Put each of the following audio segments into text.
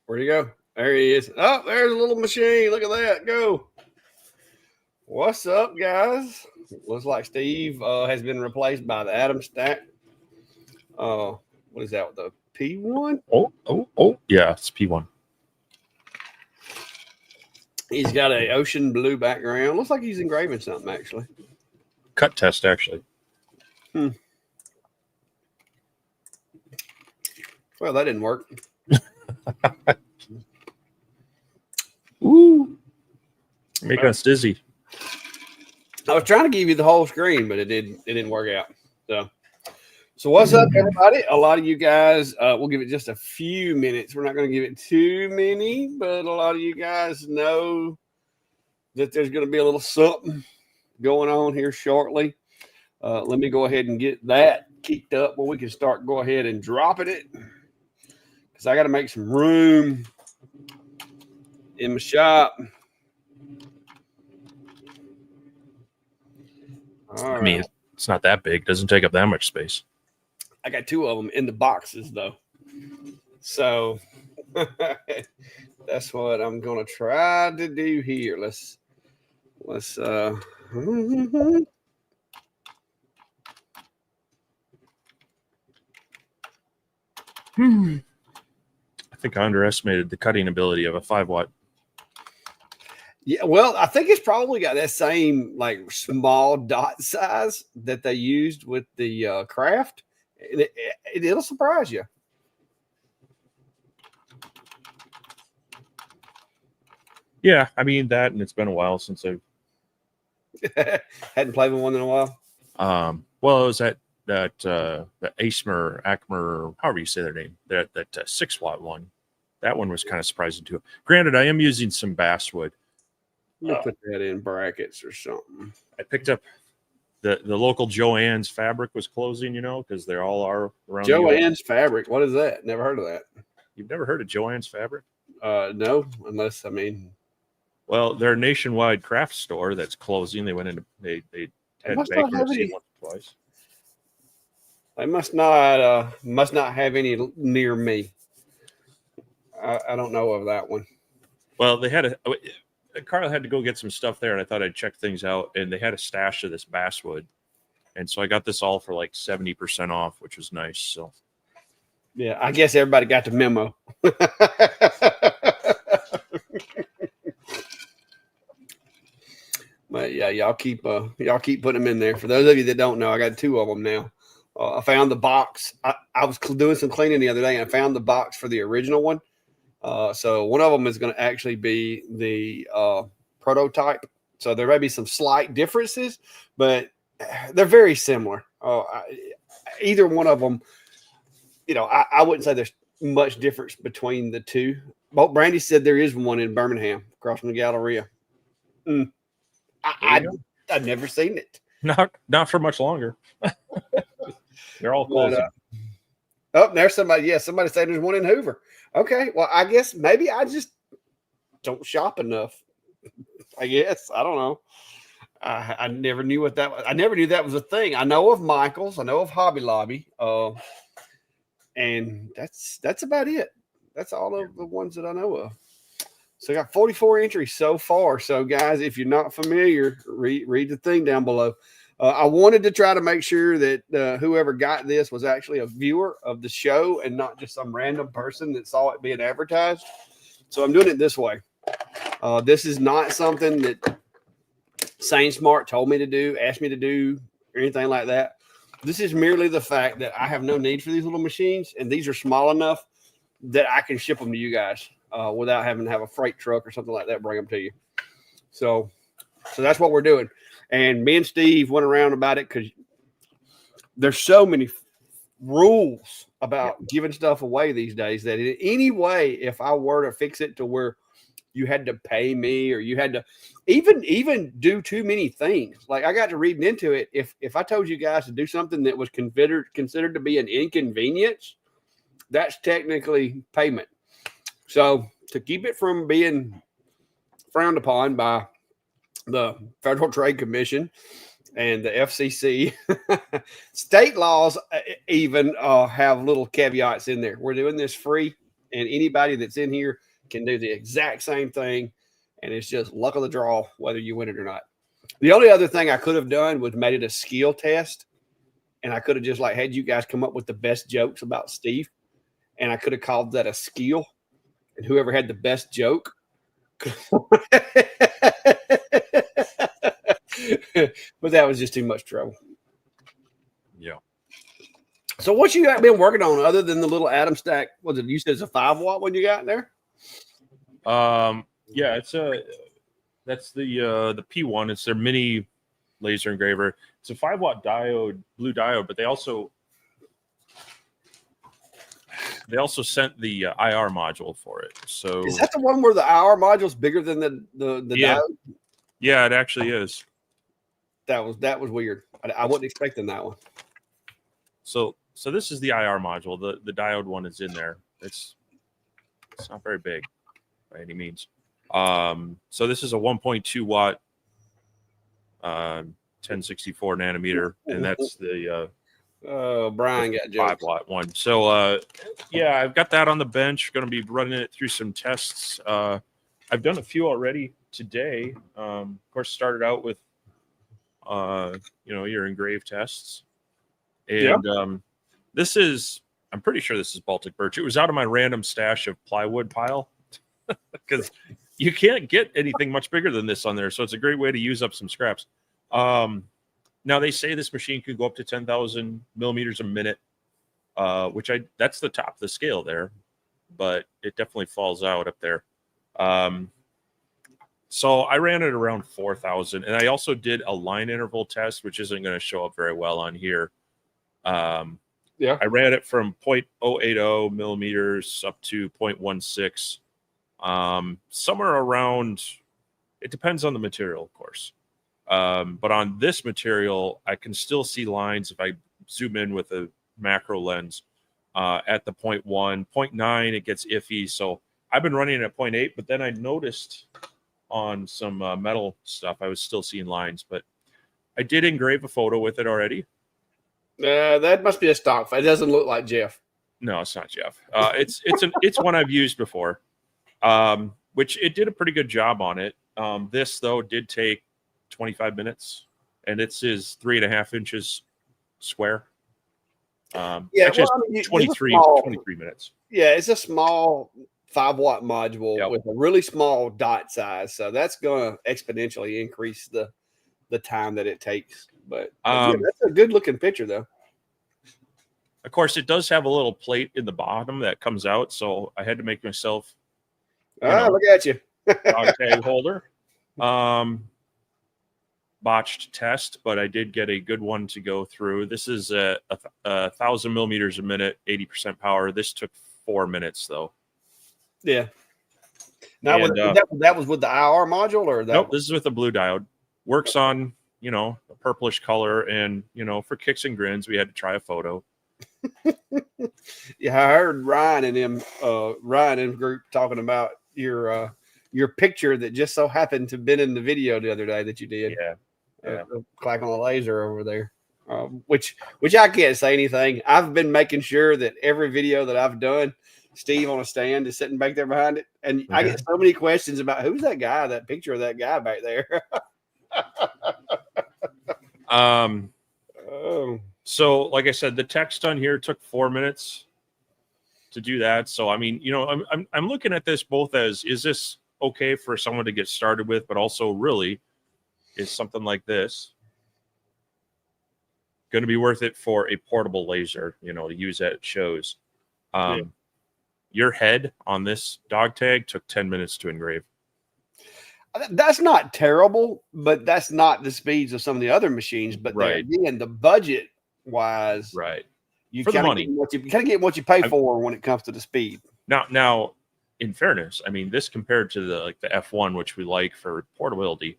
Where'd he go? There he is. Oh, there's a little machine. Look at that. Go. What's up, guys? Looks like Steve has been replaced by the Atom Stack. What is that? The P1? Oh. Yeah, it's P1. He's got a ocean blue background. Looks like he's engraving something, actually. Cut test, actually. Well, that didn't work. Ooh. Making us dizzy. I was trying to give you the whole screen, but it didn't work out. So what's up, everybody? A lot of you guys, we'll give it just a few minutes. We're not going to give it too many, but a lot of you guys know that there's going to be a little something going on here shortly. Let me go ahead and get that kicked up where we can go ahead and dropping it, because I got to make some room in my shop. I mean, it's not that big. It doesn't take up that much space. I got two of them in the boxes, though. So that's what I'm going to try to do here. Let's I think I underestimated the cutting ability of a 5-watt. Yeah, well, I think it's probably got that same like small dot size that they used with the craft. It'll surprise you. Yeah, I mean that, and it's been a while since I've hadn't played with one in a while. Well, it was that Acmer, however you say their name, that 6-watt one. That one was kind of surprising too. Granted, I am using some basswood. Let me put that in brackets or something. I picked up the local Joann's Fabric was closing, because they all are around. Joann's Fabric. What is that? Never heard of that. You've never heard of Joann's Fabric? No, unless Well, they're a nationwide craft store that's closing. They went into they had bankruptcy once or twice. They must not have any near me. I don't know of that one. Well, they had Carl had to go get some stuff there, and I thought I'd check things out, and they had a stash of this basswood, and so I got this all for like 70% off, which was nice. So, yeah, I guess everybody got the memo. But yeah, y'all keep putting them in there. For those of you that don't know, I got two of them now. I found the box. I was doing some cleaning the other day, and I found the box for the original one. So one of them is going to actually be the prototype. So there may be some slight differences, but they're very similar. Either one of them, I wouldn't say there's much difference between the two. Both Brandy said there is one in Birmingham across from the Galleria. I've never seen it. Not for much longer. They're all closing. There's somebody. Yeah, somebody said there's one in Hoover. Okay, well, I guess maybe I just don't shop enough. I guess I don't know. I never knew what that was. I never knew that was a thing. I know of Michael's. I know of Hobby Lobby. And that's about it. That's all of the ones that I know of. So I got 44 entries so far. So guys, if you're not familiar, read the thing down below. I wanted to try to make sure that whoever got this was actually a viewer of the show and not just some random person that saw it being advertised. So I'm doing it this way. This is not something that Sane Smart told me to do, asked me to do, or anything like that. This is merely the fact that I have no need for these little machines, and these are small enough that I can ship them to you guys without having to have a freight truck or something like that bring them to you. So that's what we're doing. And me and Steve went around about it because there's so many rules about giving stuff away these days that in any way, if I were to fix it to where you had to pay me or you had to even do too many things, like I got to reading into it. If I told you guys to do something that was considered to be an inconvenience, that's technically payment. So to keep it from being frowned upon by the Federal Trade Commission and the FCC, state laws even have little caveats in there. We're doing this free. And anybody that's in here can do the exact same thing. And it's just luck of the draw, whether you win it or not. The only other thing I could have done was made it a skill test. And I could have just like had you guys come up with the best jokes about Steve. And I could have called that a skill. And whoever had the best joke. But that was just too much trouble. Yeah. So what you got been working on other than the little atom stack? Was it you said it's a 5-watt one you got in there? Yeah, that's the P1. It's their mini laser engraver. It's a 5-watt diode, blue diode, but they also sent the IR module for it. So is that the one where the IR module is bigger than the diode? Yeah, it actually is. That was weird. I wasn't expecting that one. So this is the IR module. The diode one is in there. It's not very big by any means. So this is a 1.2 watt 1064 nanometer, and that's the Brian got jokes. 5-watt one. So yeah, I've got that on the bench. Going to be running it through some tests. I've done a few already today. Of course, started out with your engrave tests. And this is, I'm pretty sure this is Baltic birch. It was out of my random stash of plywood pile because you can't get anything much bigger than this on there. So it's a great way to use up some scraps. Now they say this machine could go up to 10,000 millimeters a minute, which that's the top of the scale there, but it definitely falls out up there. So I ran it around 4,000, and I also did a line interval test, which isn't going to show up very well on here. I ran it from 0.080 millimeters up to 0.16, somewhere around, it depends on the material, of course. But on this material, I can still see lines if I zoom in with a macro lens at the 0.1, 0.9, it gets iffy. So I've been running it at 0.8, but then I noticed on some metal stuff, I was still seeing lines, but I did engrave a photo with it already. That must be a stock. It doesn't look like Jeff. No, it's not Jeff. It's one I've used before, which it did a pretty good job on it. This though did take 25 minutes, and it's 3.5 inches square. Actually, 23 minutes. Yeah, it's a small 5-watt module with a really small dot size, so that's going to exponentially increase the time that it takes. But that's a good looking picture, though. Of course, it does have a little plate in the bottom that comes out, so I had to make myself. Look at you, dog tag holder. Botched test, but I did get a good one to go through. This is a 1,000 millimeters a minute, 80% power. This took 4 minutes, though. Yeah. Now, that was with the IR module, or that? Nope, this is with the blue diode. Works on, a purplish color, and, for kicks and grins, we had to try a photo. Yeah, I heard Ryan and him group talking about your picture that just so happened to have been in the video the other day that you did. Yeah. Clack on a laser over there. Which I can't say anything. I've been making sure that every video that I've done, Steve on a stand is sitting back there behind it. And I get so many questions about who's that guy, that picture of that guy back there. So like I said, the text on here took 4 minutes to do that. So, I mean, I'm looking at this both as, is this okay for someone to get started with, but also really is something like this going to be worth it for a portable laser, to use at shows. Your head on this dog tag took 10 minutes to engrave. That's not terrible, but that's not the speeds of some of the other machines. But again, the budget wise, you for the money, you kind of get what you pay for when it comes to the speed. Now, in fairness, I mean, this compared to the F1, which we like for portability,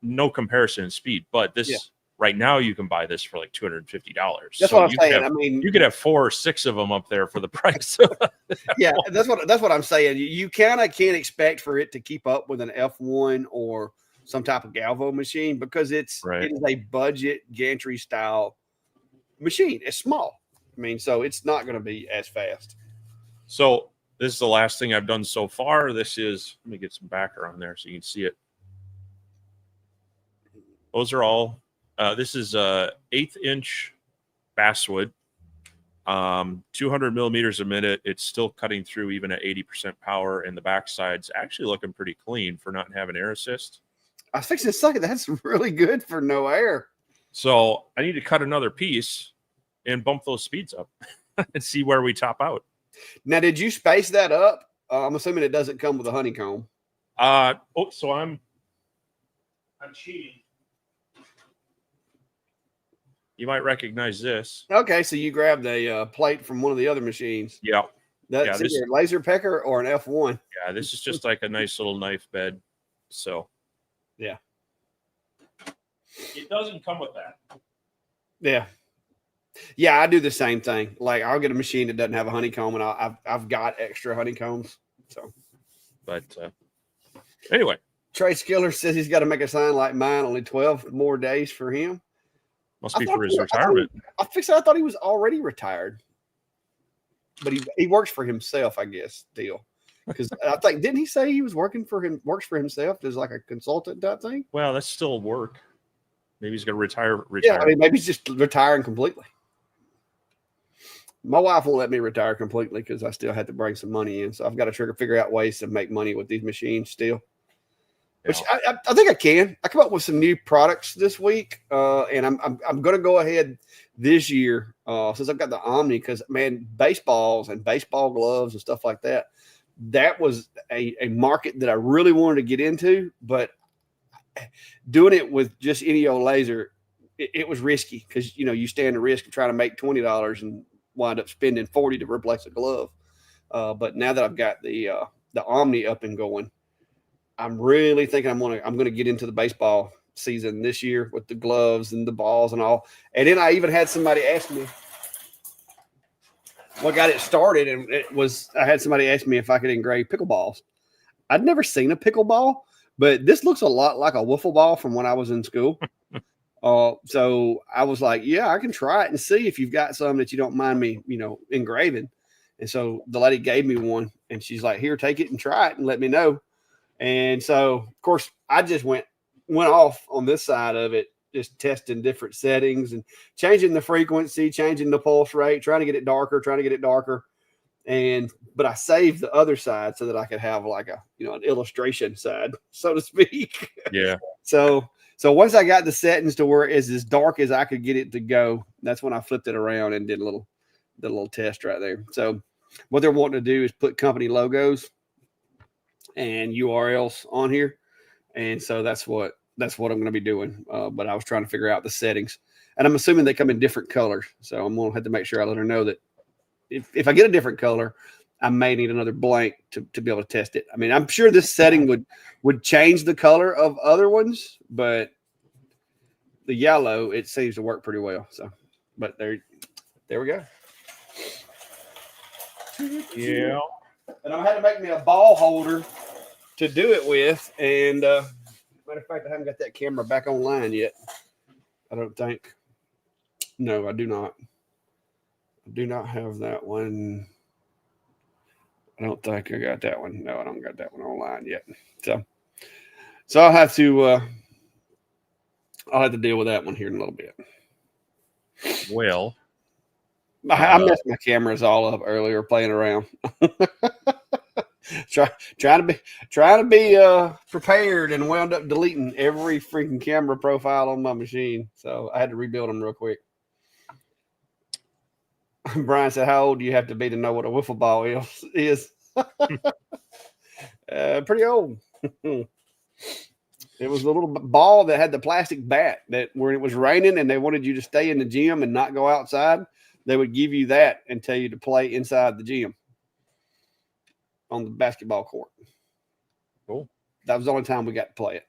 no comparison in speed. But this right now, you can buy this for like $250. That's what I'm saying. You could have 4 or 6 of them up there for the price. Yeah, that's what I'm saying. You kind of can't expect for it to keep up with an F1 or some type of Galvo machine because it is a budget gantry style machine. It's small. I mean, so it's not going to be as fast. So This is the last thing I've done so far. This is, let me get some backer on there so you can see it. Those are all, this is a 1/8-inch basswood, 200 millimeters a minute. It's still cutting through even at 80% power, and the backside's actually looking pretty clean for not having air assist. I was fixing to say that's really good for no air. So I need to cut another piece and bump those speeds up and see where we top out. Now, did you space that up? I'm assuming it doesn't come with a honeycomb. So I'm cheating. You might recognize this. Okay, so you grabbed a plate from one of the other machines. Yeah. That's either a laser pecker or an F1. Yeah, this is just like a nice little knife bed. So, yeah. It doesn't come with that. Yeah. Yeah, I do the same thing. Like, I'll get a machine that doesn't have a honeycomb, and I've got extra honeycombs. So, but anyway, Trey Skiller says he's got to make a sign like mine. Only 12 more days for him. Must be for his retirement. I thought he was already retired, but he works for himself, I guess. Still, because I think didn't he say he was works for himself as like a consultant type thing? Well, that's still work. Maybe he's going to retire. Yeah, I mean, maybe he's just retiring completely. My wife won't let me retire completely because I still had to bring some money in. So I've got to figure out ways to make money with these machines still. Yeah. Which I think I can. I come up with some new products this week, and I'm going to go ahead this year since I've got the Omni because, man, baseballs and baseball gloves and stuff like that, that was a market that I really wanted to get into, but doing it with just any old laser, it was risky because, you stand the risk of trying to make $20 and wind up spending $40 to replace a glove. But now that I've got the Omni up and going, I'm really thinking I'm gonna get into the baseball season this year with the gloves and the balls and all. And then I even had somebody ask me what got it started, and I had somebody ask me if I could engrave pickleballs. I'd never seen a pickleball, but this looks a lot like a wiffle ball from when I was in school. So I was like, yeah, I can try it and see if you've got some that you don't mind me, engraving. And so the lady gave me one, and she's like, here, take it and try it and let me know. And so, of course, I just went off on this side of it, just testing different settings and changing the frequency, changing the pulse rate, trying to get it darker. But I saved the other side so that I could have like an illustration side, so to speak. Yeah. So once I got the settings to where it's as dark as I could get it to go, that's when I flipped it around and did a little test right there. So what they're wanting to do is put company logos and URLs on here. And so that's what I'm going to be doing. But I was trying to figure out the settings, and I'm assuming they come in different colors. So I'm going to have to make sure I let her know that if I get a different color, I may need another blank to be able to test it. I mean, I'm sure this setting would change the color of other ones, but the yellow, it seems to work pretty well. So, but there we go. Yeah. And I'm going to have to make me a ball holder to do it with. And matter of fact, I haven't got that camera back online yet. I don't think. No, I do not. I do not have that one. I don't think I got that one. No, I don't got that one online yet. So I'll have to deal with that one here in a little bit. Well, I messed my cameras all up earlier playing around. trying to be prepared, and wound up deleting every freaking camera profile on my machine. So I had to rebuild them real quick. Brian said, how old do you have to be to know what a wiffle ball is? Pretty old. It was a little ball that had the plastic bat that when it was raining and they wanted you to stay in the gym and not go outside, they would give you that and tell you to play inside the gym on the basketball court. Cool. That was the only time we got to play it.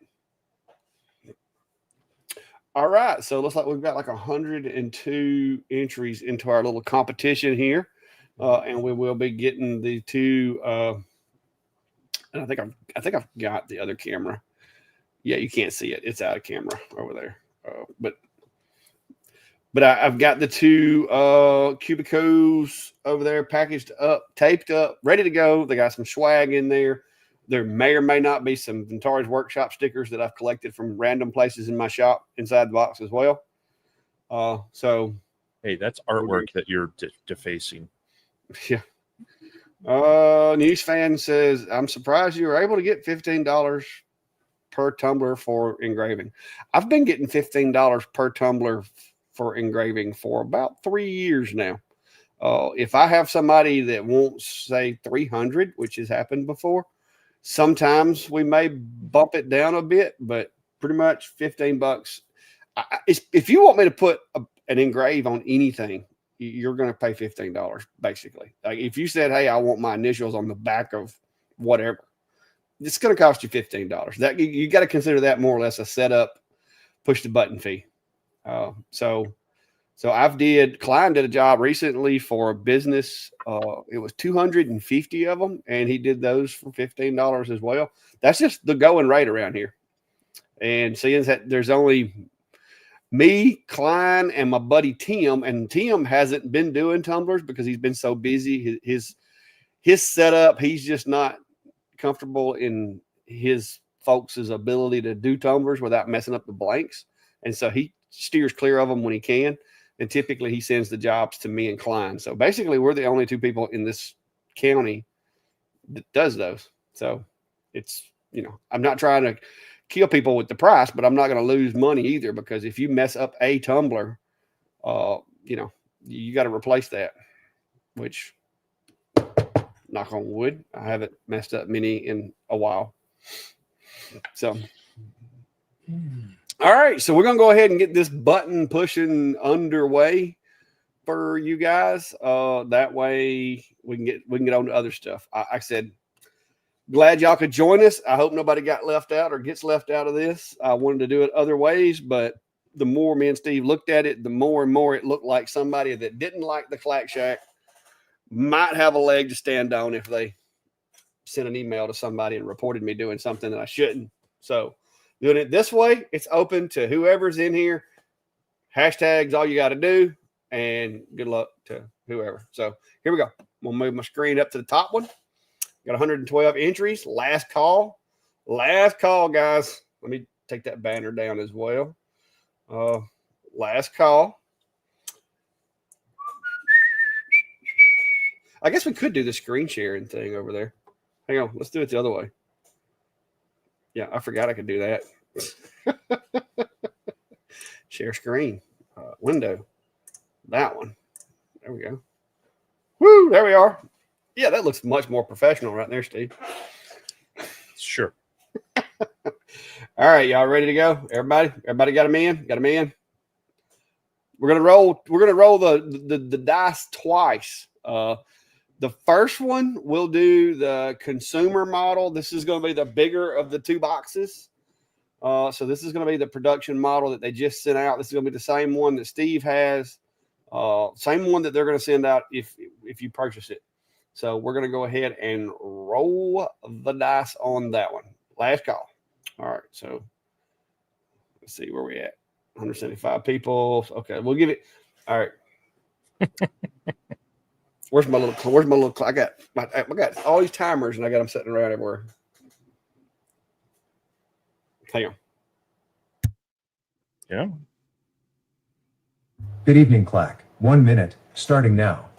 All right. So it looks like we've got like 102 entries into our little competition here. And we will be getting the two. And I think I've got the other camera. Yeah, you can't see it. It's out of camera over there. But But I've got the two Cubicos over there packaged up, taped up, ready to go. They got some swag in there. There may or may not be some Vintauri's Workshop stickers that I've collected from random places in my shop inside the box as well. So, hey, that's artwork that you're defacing. Yeah. News fan says, I'm surprised you were able to get $15 per tumbler for engraving. I've been getting $15 per tumbler for engraving for about 3 years now. If I have somebody that wants, say, 300, which has happened before, sometimes we may bump it down a bit, but pretty much $15. If you want me to put an engrave on anything, you're going to pay $15 basically. Like if you said, hey, I want my initials on the back of whatever, it's going to cost you $15. That you got to consider that more or less a setup, push the button fee. So Klein did a job recently for a business. It was 250 of them, and he did those for $15 as well. That's just the going rate around here. And seeing that there's only me, Klein, and my buddy Tim, and Tim hasn't been doing tumblers because he's been so busy. His setup, he's just not comfortable in his folks' ability to do tumblers without messing up the blanks. And so he steers clear of them when he can. And typically he sends the jobs to me and Klein. So basically we're the only two people in this county that does those. So it's, I'm not trying to kill people with the price, but I'm not going to lose money either, because if you mess up a tumbler, you got to replace that, which, knock on wood, I haven't messed up many in a while. So, all right. So we're going to go ahead and get this button pushing underway for you guys. That way we can get on to other stuff. I said, glad y'all could join us. I hope nobody got left out or gets left out of this. I wanted to do it other ways, but the more me and Steve looked at it, the more and more it looked like somebody that didn't like the Clack Shack might have a leg to stand on if they sent an email to somebody and reported me doing something that I shouldn't. So doing it this way, it's open to whoever's in here. Hashtags, all you got to do, and good luck to whoever. So here we go. I'm going to move my screen up to the top one. Got 112 entries. Last call, guys. Let me take that banner down as well. Last call. I guess we could do the screen sharing thing over there. Hang on. Let's do it the other way. Yeah, I forgot I could do that. Share screen. Window. That one. There we go. Woo, there we are. Yeah, that looks much more professional right there, Steve. Sure. All right, y'all ready to go? Everybody got them in? Got them in? We're gonna roll the dice twice. The first one we'll do the consumer model. This is gonna be the bigger of the two boxes. So this is gonna be the production model that they just sent out. This is gonna be the same one that Steve has. Same one that they're gonna send out if you purchase it. So we're going to go ahead and roll the dice on that one. Last call. All right. So let's see where we at. 175 people. Okay. We'll give it. All right. Where's my little, I got all these timers and I got them sitting around everywhere. Hang on. Yeah. Good evening, Clack. 1 minute, starting now.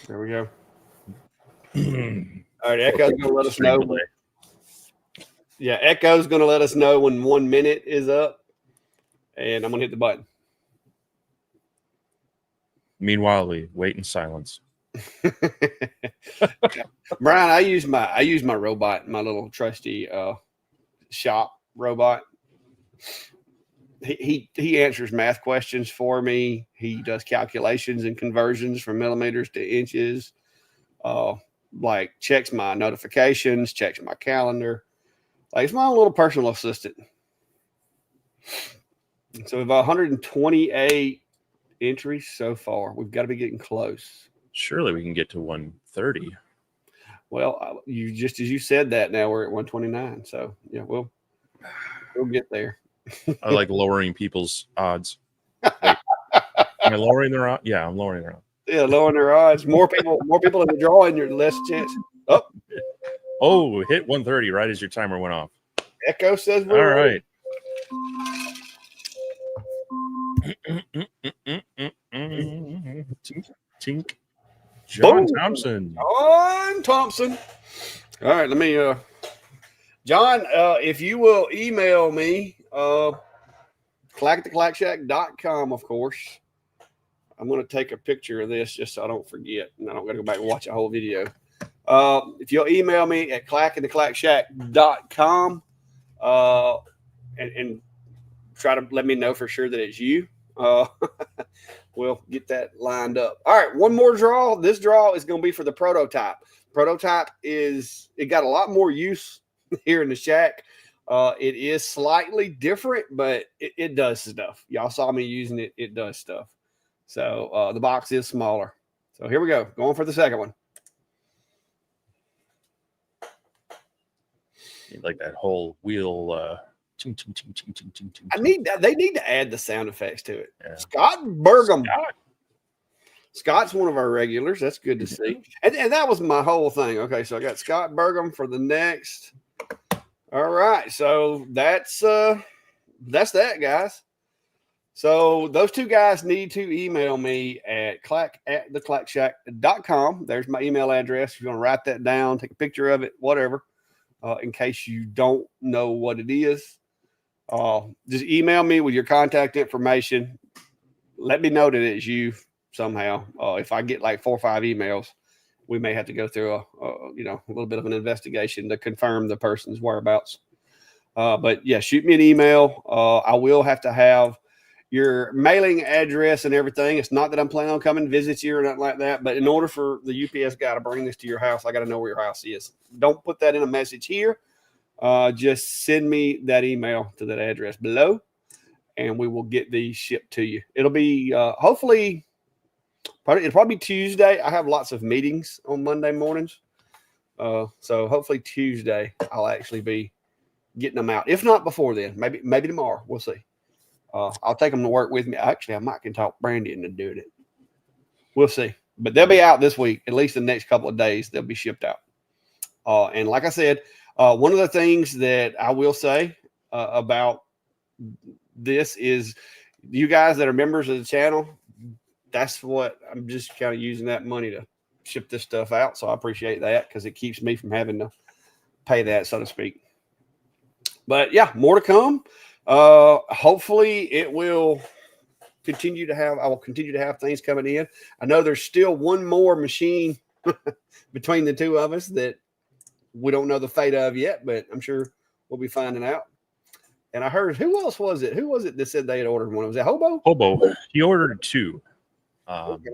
There we go. All right, Echo's going to let us know. Yeah, Echo's going to let us know when 1 minute is up, and I'm going to hit the button. Meanwhile, we wait in silence. Brian, I use my robot, my little trusty shop robot. He answers math questions for me. He does calculations and conversions from millimeters to inches. Like checks my notifications, checks my calendar. Like it's my own little personal assistant. So we've 128 entries so far. We've got to be getting close. Surely we can get to 130. Well, you just as you said that, now we're at 129. So yeah, we'll get there. I like lowering people's odds. Am I lowering their odds? Yeah, I'm lowering their odds. Yeah, lowering their odds. More people in the drawing, you're less chance. Oh, hit 130 right as your timer went off. Echo says All we're right. Tink. John Thompson. John Thompson. All right, let me John, if you will email me, clackattheclackshack.com, of course. I'm going to take a picture of this just so I don't forget, and I don't got to go back and watch the whole video. If you'll email me at clackattheclackshack.com and try to let me know for sure that it's you, we'll get that lined up. All right, one more draw. This draw is going to be for the prototype. Prototype it got a lot more use here in the shack. It is slightly different, but it does stuff. Y'all saw me using it. It does stuff. So the box is smaller. So here we go. Going for the second one. Like that whole wheel. They need to add the sound effects to it. Yeah. Scott Burgum. Scott's one of our regulars. That's good to see. And that was my whole thing. Okay, so I got Scott Burgum for the next. All right, so that's that, guys. So those two guys need to email me at clack@theclackshack.com. There's my email address. If you want to write that down, take a picture of it, whatever, in case you don't know what it is. Just email me with your contact information. Let me know that it's you somehow. If I get like 4 or 5 emails, we may have to go through a little bit of an investigation to confirm the person's whereabouts. But yeah, shoot me an email. I will have to have your mailing address and everything. It's not that I'm planning on coming to visit you or nothing like that, but in order for the UPS guy to bring this to your house, I got to know where your house is. Don't put that in a message here. Just send me that email to that address below, and we will get these shipped to you. It'll be hopefully. It'll probably be Tuesday. I have lots of meetings on Monday mornings. So hopefully Tuesday I'll actually be getting them out. If not before then, maybe tomorrow. We'll see. I'll take them to work with me. Actually, I might can talk Brandy into doing it. We'll see. But they'll be out this week. At least the next couple of days, they'll be shipped out. And like I said, one of the things that I will say about this is you guys that are members of the channel, that's what I'm just kind of using that money to ship this stuff out. So I appreciate that because it keeps me from having to pay that, so to speak. But yeah, more to come. Hopefully it will continue to have, I will continue to have things coming in. I know there's still one more machine between the two of us that we don't know the fate of yet, but I'm sure we'll be finding out. And I heard, who else was it? Who was it that said they had ordered one? Was that Hobo? Hobo. He ordered 2. Okay.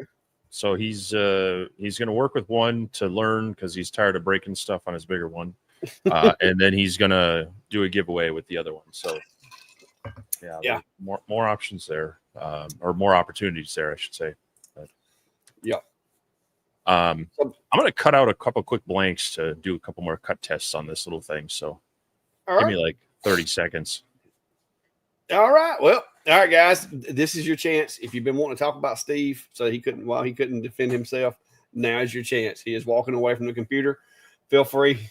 So he's going to work with one to learn because he's tired of breaking stuff on his bigger one, and then he's going to do a giveaway with the other one. So yeah, more options there, or more opportunities there, I should say. But, yeah. I'm going to cut out a couple quick blanks to do a couple more cut tests on this little thing. So give me like 30 seconds. All right. Well, all right, guys. This is your chance. If you've been wanting to talk about Steve, so he couldn't defend himself, now is your chance. He is walking away from the computer. Feel free.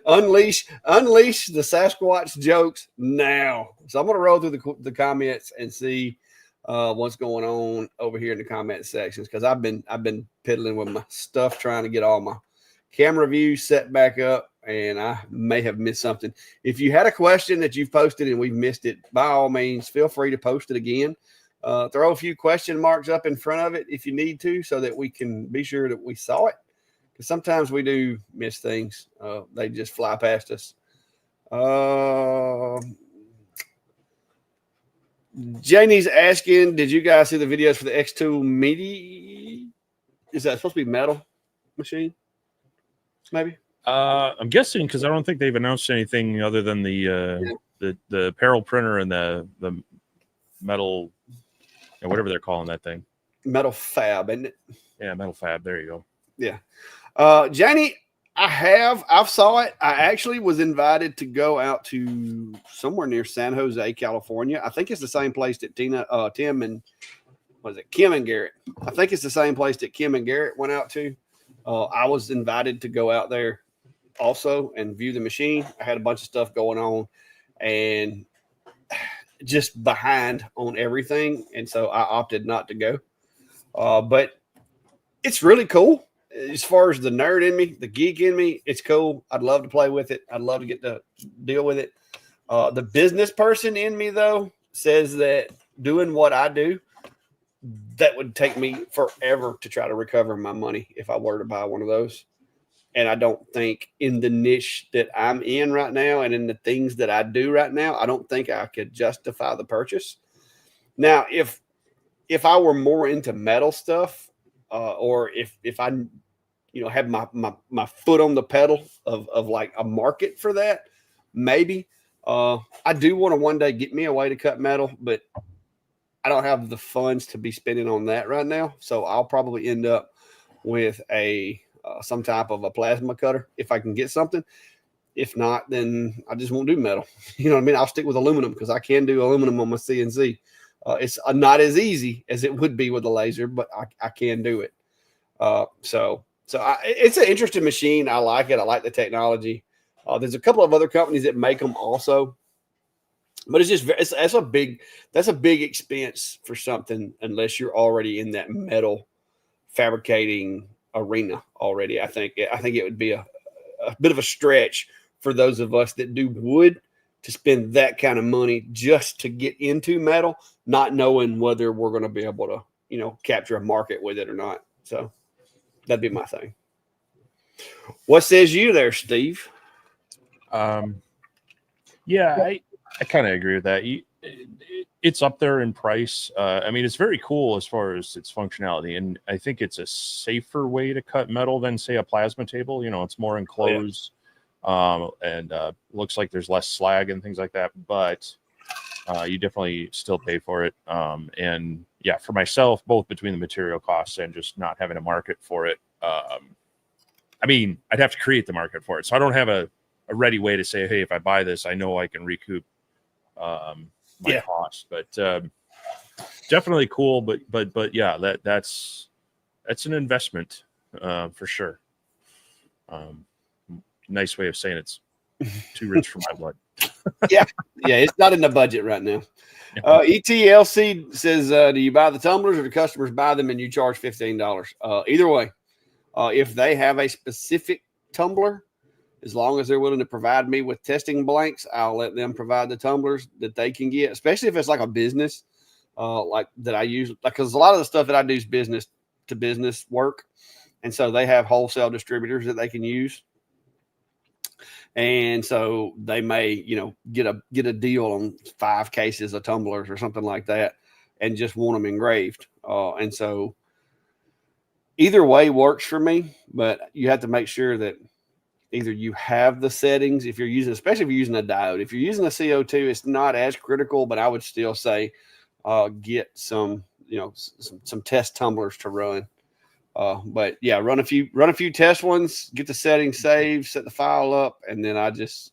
Unleash the Sasquatch jokes now. So I'm going to roll through the comments and see what's going on over here in the comment sections, because I've been piddling with my stuff trying to get all my camera views set back up, and I may have missed something. If you had a question that you've posted and we've missed it, by all means, feel free to post it again. Throw a few question marks up in front of it if you need to, so that we can be sure that we saw it. Because sometimes we do miss things. They just fly past us. Janie's asking, did you guys see the videos for the X2 Meaty? Is that supposed to be metal machine? Maybe. I'm guessing, because I don't think they've announced anything other than the apparel printer and the metal, whatever they're calling that thing. Metal fab, isn't it? Yeah, metal fab. There you go. Yeah. Janie, I've saw it. I actually was invited to go out to somewhere near San Jose, California. I think it's the same place that Tim and Kim and Garrett. I think it's the same place that Kim and Garrett went out to. I was invited to go out there also and view the machine. I had a bunch of stuff going on and just behind on everything. And so I opted not to go. But it's really cool. As far as the nerd in me, the geek in me, it's cool. I'd love to play with it. I'd love to get to deal with it. The business person in me, though, says that doing what I do, that would take me forever to try to recover my money if I were to buy one of those. And I don't think in the niche that I'm in right now and in the things that I do right now, I don't think I could justify the purchase. Now, if I were more into metal stuff, or if I, have my foot on the pedal of like a market for that, maybe. I do want to one day get me a way to cut metal, but I don't have the funds to be spending on that right now. So I'll probably end up with some type of a plasma cutter if I can get something. If not, then I just won't do metal. You know what I mean? I'll stick with aluminum because I can do aluminum on my CNC. It's not as easy as it would be with a laser, but I can do it. So it's an interesting machine. I like it. I like the technology. There's a couple of other companies that make them also, but that's a big expense for something unless you're already in that metal fabricating arena already. I think it would be a bit of a stretch for those of us that do wood to spend that kind of money just to get into metal, not knowing whether we're going to be able to, capture a market with it or not. So that'd be my thing. What says you there, Steve? Yeah, I kind of agree with that. It's up there in price. It's very cool as far as its functionality, and I think it's a safer way to cut metal than, say, a plasma table. It's more enclosed, and looks like there's less slag and things like that. But you definitely still pay for it. And yeah, for myself, both between the material costs and just not having a market for it. I'd have to create the market for it, so I don't have a ready way to say, hey, if I buy this, I know I can recoup my cost. But definitely cool. But yeah, that's an investment for sure. Nice way of saying it's too rich for my blood. yeah, it's not in the budget right now. ETLC says, do you buy the tumblers or do customers buy them and you charge $15? Either way, if they have a specific tumbler, as long as they're willing to provide me with testing blanks, I'll let them provide the tumblers that they can get, especially if it's like a business like that I use. Because a lot of the stuff that I do is business to business work. And so they have wholesale distributors that they can use. And so they may, get a deal on 5 cases of tumblers or something like that and just want them engraved. And so either way works for me, but you have to make sure that either you have the settings if you're using, especially if you're using a diode. If you're using a CO2, it's not as critical, but I would still say get some test tumblers to run. But yeah, run a few test ones, get the settings saved, set the file up, and then I just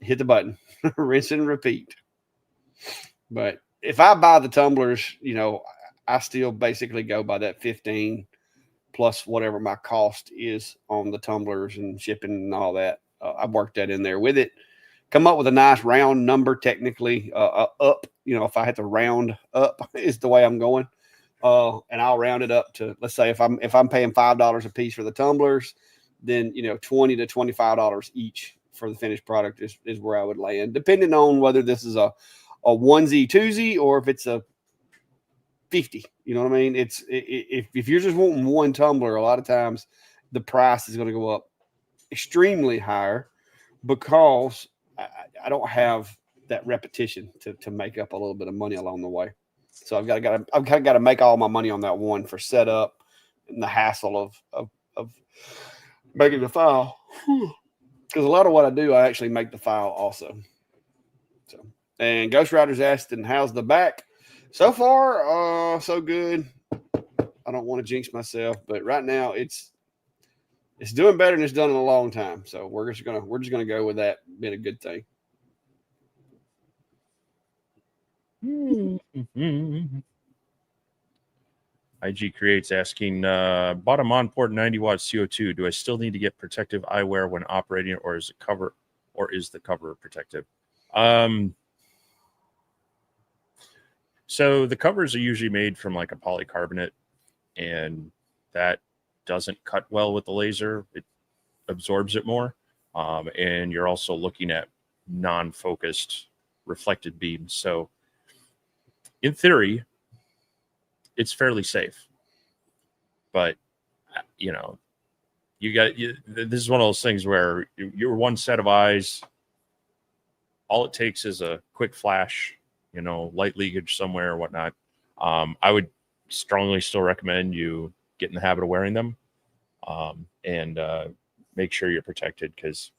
hit the button, rinse and repeat. But if I buy the tumblers, I still basically go by that 15 plus whatever my cost is on the tumblers and shipping and all that. I worked that in there with it. Come up with a nice round number, technically up. If I had to round up is the way I'm going. And I'll round it up to, let's say if I'm paying $5 a piece for the tumblers, then $20 to $25 each for the finished product is where I would land, depending on whether this is a onesie twosie or if it's a 50. You know what I mean? It's if you're just wanting one tumbler, a lot of times the price is going to go up extremely higher because I don't have that repetition to make up a little bit of money along the way. So I've got to make all my money on that one for setup and the hassle of making the file. Because a lot of what I do, I actually make the file also. So, and Ghost Rider's asked, and how's the back? So far, so good. I don't want to jinx myself, but right now it's It's doing better than it's done in a long time. So we're just gonna go with that being a good thing. IG Creates asking, bottom on port 90 watt CO2. Do I still need to get protective eyewear when operating, or is the cover protective? So the covers are usually made from like a polycarbonate, and that doesn't cut well with the laser. It absorbs it more. And you're also looking at non-focused reflected beams. So in theory, it's fairly safe. But, this is one of those things where you're one set of eyes. All it takes is a quick flash, light leakage somewhere or whatnot. I would strongly still recommend you get in the habit of wearing them, and make sure you're protected, because,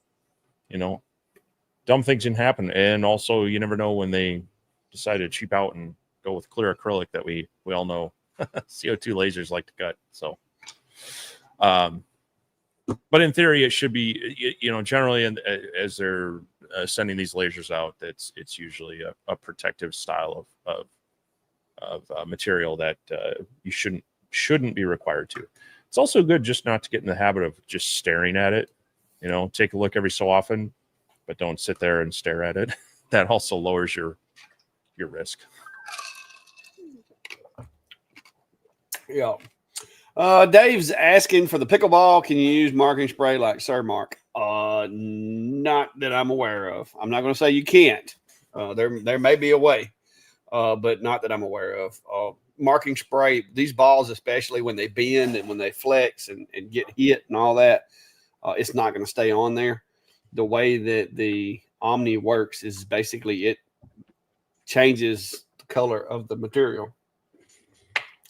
dumb things can happen. And also, you never know when they decide to cheap out and go with clear acrylic that we all know CO2 lasers like to cut. So, but in theory, it should be, generally, as they're sending these lasers out, it's usually a protective style of material that you shouldn't be required to. It's also good just not to get in the habit of just staring at it. Take a look every so often, but don't sit there and stare at it. That also lowers your risk. Yeah. Dave's asking for the pickleball. Can you use marking spray like Sir Mark? Not that I'm aware of. I'm not going to say you can't. There may be a way, but not that I'm aware of. Marking spray, these balls, especially when they bend and when they flex and get hit and all that, it's not going to stay on there. The way that the Omni works is basically it changes the color of the material.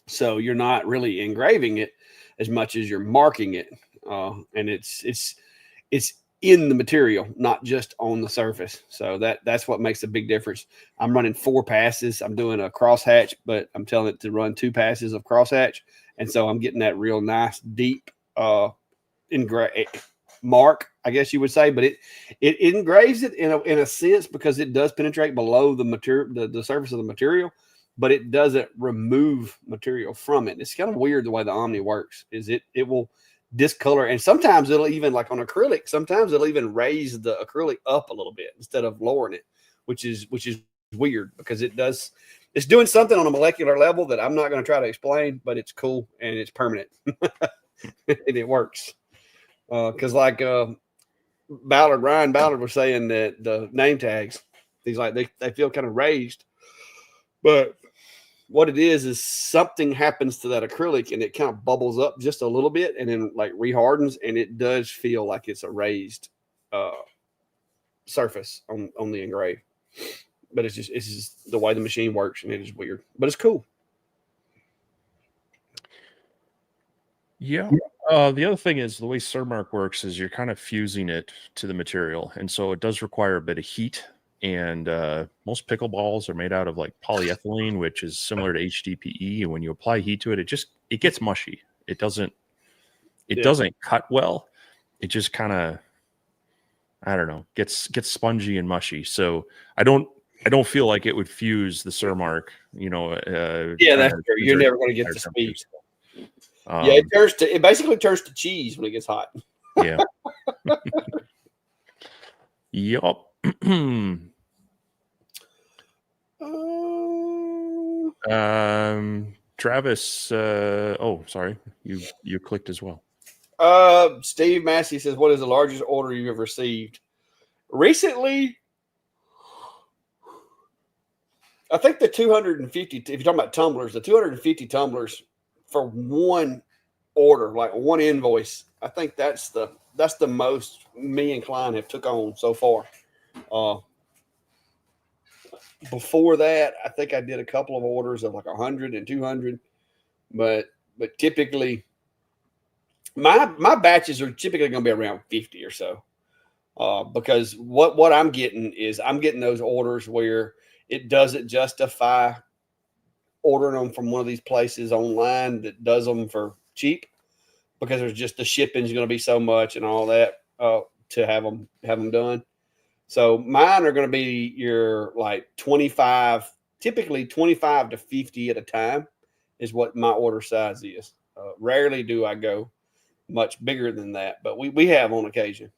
So you're not really engraving it as much as you're marking it. And it's in the material, not just on the surface. So that's what makes a big difference. I'm running 4 passes. I'm doing a crosshatch, but I'm telling it to run 2 passes of crosshatch. And so I'm getting that real nice, deep mark, I guess you would say, but it engraves it in a sense, because it does penetrate below the material, the surface of the material, but it doesn't remove material from it. It's kind of weird the way the Omni works. Is it will discolor, and sometimes it'll even, like on acrylic, sometimes it'll even raise the acrylic up a little bit instead of lowering it, which is weird, because it's doing something on a molecular level that I'm not going to try to explain, but it's cool and it's permanent. And it works. Because like Ryan Ballard was saying that the name tags, things like they feel kind of raised, but what it is something happens to that acrylic and it kind of bubbles up just a little bit and then like rehardens, and it does feel like it's a raised surface on the engrave. But it's just the way the machine works, and it is weird, but it's cool. Yeah. The other thing is the way Surmark works is you're kind of fusing it to the material, and so it does require a bit of heat. And most pickleballs are made out of like polyethylene, which is similar to HDPE. And when you apply heat to it, it gets mushy. It doesn't cut well. It just kind of, I don't know, gets spongy and mushy. So I don't feel like it would fuse the Surmark. Yeah, that's true. You're never going to get the speed. Yeah, it basically turns to cheese when it gets hot. Yeah. Yup. Travis, sorry, you clicked as well. Steve Massey says, what is the largest order you've ever received? Recently, I think the 250, if you're talking about tumblers, the 250 tumblers for one order, like one invoice, I think that's the most me and Klein have took on so far. Before that, I think I did a couple of orders of like 100 and 200, but typically my batches are typically going to be around 50 or so. Because what I'm getting those orders where it doesn't justify ordering them from one of these places online that does them for cheap. because there's just the shipping's going to be so much and all that to have them done. So mine are going to be your like 25, typically 25 to 50 at a time is what my order size is. Rarely do I go much bigger than that, but we have on occasion.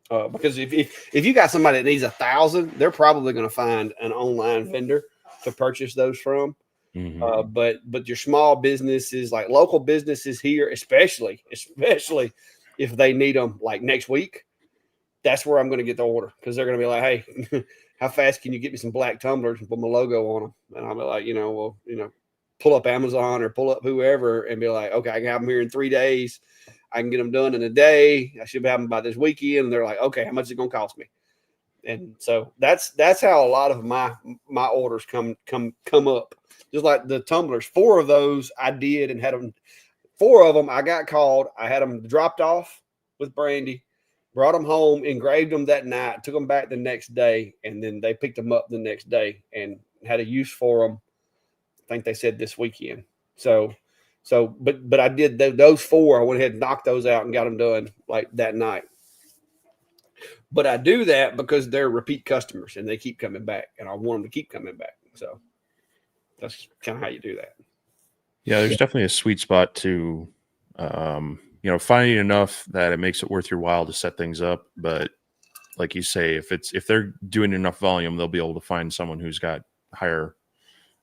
Because if you got somebody that needs 1,000, they're probably going to find an online vendor to purchase those from. Mm-hmm. But your small businesses, like local businesses here, especially if they need them like next week, that's where I'm going to get the order, because they're going to be like, hey, how fast can you get me some black tumblers and put my logo on them? And I'll be like, pull up Amazon or pull up whoever and be like, okay, I can have them here in 3 days. I can get them done in a day. I should have them by this weekend. And they're like, okay, how much is it going to cost me? And so that's how a lot of my orders come up. Just like the tumblers, 4 of those I did and had them. 4 of them I got called. I had them dropped off with Brandy, brought them home, engraved them that night, took them back the next day, and then they picked them up the next day and had a use for them. I think they said this weekend. But I did those 4. I went ahead and knocked those out and got them done like that night. But I do that because they're repeat customers and they keep coming back, and I want them to keep coming back. So that's kind of how you do that. Yeah, there's definitely a sweet spot to, finding enough that it makes it worth your while to set things up. But like you say, if they're doing enough volume, they'll be able to find someone who's got higher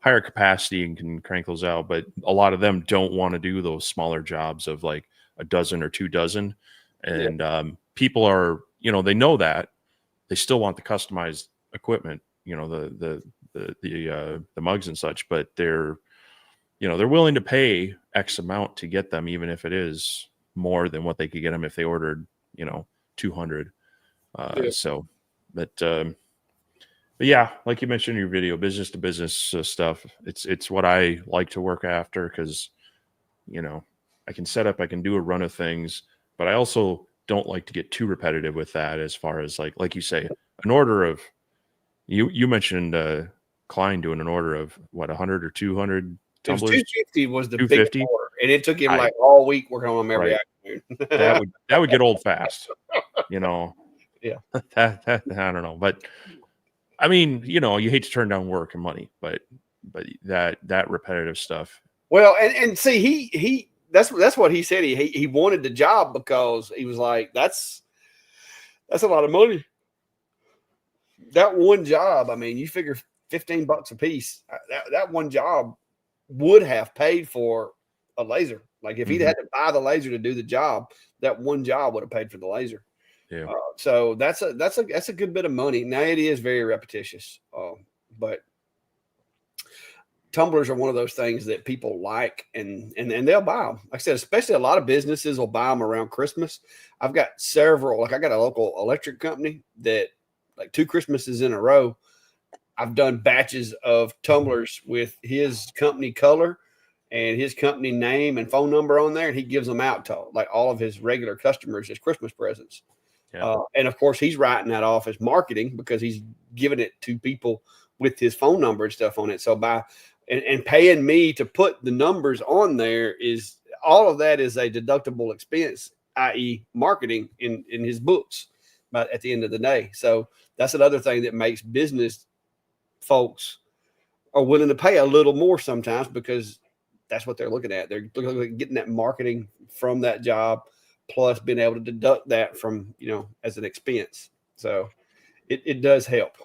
capacity and can crank those out. But a lot of them don't want to do those smaller jobs of like a dozen or 2 dozen. And people are, they know that they still want the customized equipment, the mugs and such, but they're willing to pay X amount to get them, even if it is more than what they could get them if they ordered, 200. But yeah, like you mentioned in your video, business to business stuff, it's what I like to work after, because, I can set up, I can do a run of things, but I also don't like to get too repetitive with that, as far as like you say, an order of, you mentioned Klein doing an order of what, 100 or 200 tumblers? 250 was the 250? big order, and it took him like all week working on them every afternoon. that would get old fast, Yeah. That I don't know, but I mean, you hate to turn down work and money, but that repetitive stuff. Well, and see, he that's what he said. He wanted the job because he was like, that's a lot of money. That one job, I mean, you figure $15 a piece. That one job would have paid for a laser. Like if he'd had to buy the laser to do the job, that one job would have paid for the laser. Yeah. So that's a good bit of money. Now it is very repetitious, but tumblers are one of those things that people like, and they'll buy them. Like I said, especially a lot of businesses will buy them around Christmas. I've got several. Like I got a local electric company that, like 2 Christmases in a row, I've done batches of tumblers with his company color and his company name and phone number on there, and he gives them out to like all of his regular customers as Christmas presents. Yeah. And of course, he's writing that off as marketing because he's giving it to people with his phone number and stuff on it. So by and paying me to put the numbers on there, is all of that is a deductible expense, i.e. marketing in his books. But at the end of the day, so that's another thing that makes business folks are willing to pay a little more sometimes, because that's what they're looking at. They're looking at getting that marketing from that job, plus being able to deduct that from, as an expense. So it does help.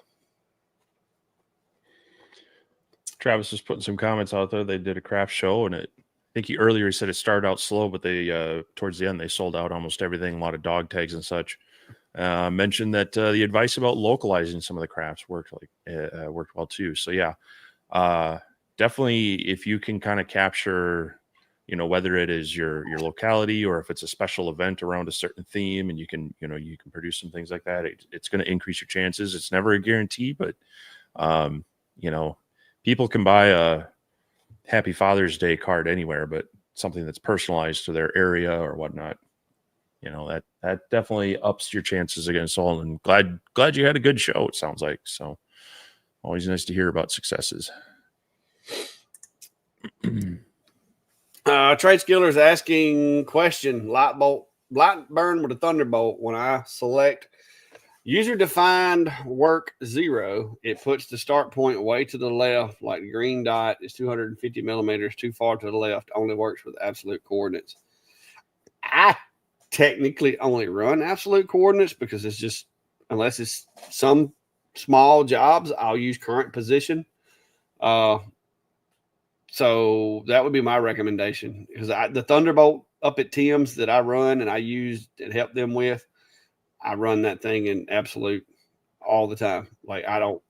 Travis was putting some comments out there. They did a craft show, and I think he earlier said it started out slow, but they towards the end they sold out almost everything, a lot of dog tags and such. Mentioned that the advice about localizing some of the crafts worked well too. So yeah, definitely if you can kind of capture, whether it is your locality or if it's a special event around a certain theme, and you can produce some things like that, it's going to increase your chances. It's never a guarantee, but people can buy a Happy Father's Day card anywhere, but something that's personalized to their area or whatnot, that definitely ups your chances against all. And glad you had a good show, it sounds like. So always nice to hear about successes. Trade Skiller is asking question: light burn with a thunderbolt. When I select user defined work 0, it puts the start point way to the left, like the green dot is 250 millimeters too far to the left. Only works with absolute coordinates. I technically only run absolute coordinates because it's just, unless it's some small jobs, I'll use current position. So that would be my recommendation, because the Thunderbolt up at Tim's that I run and I use and help them with, I run that thing in absolute all the time. Like I don't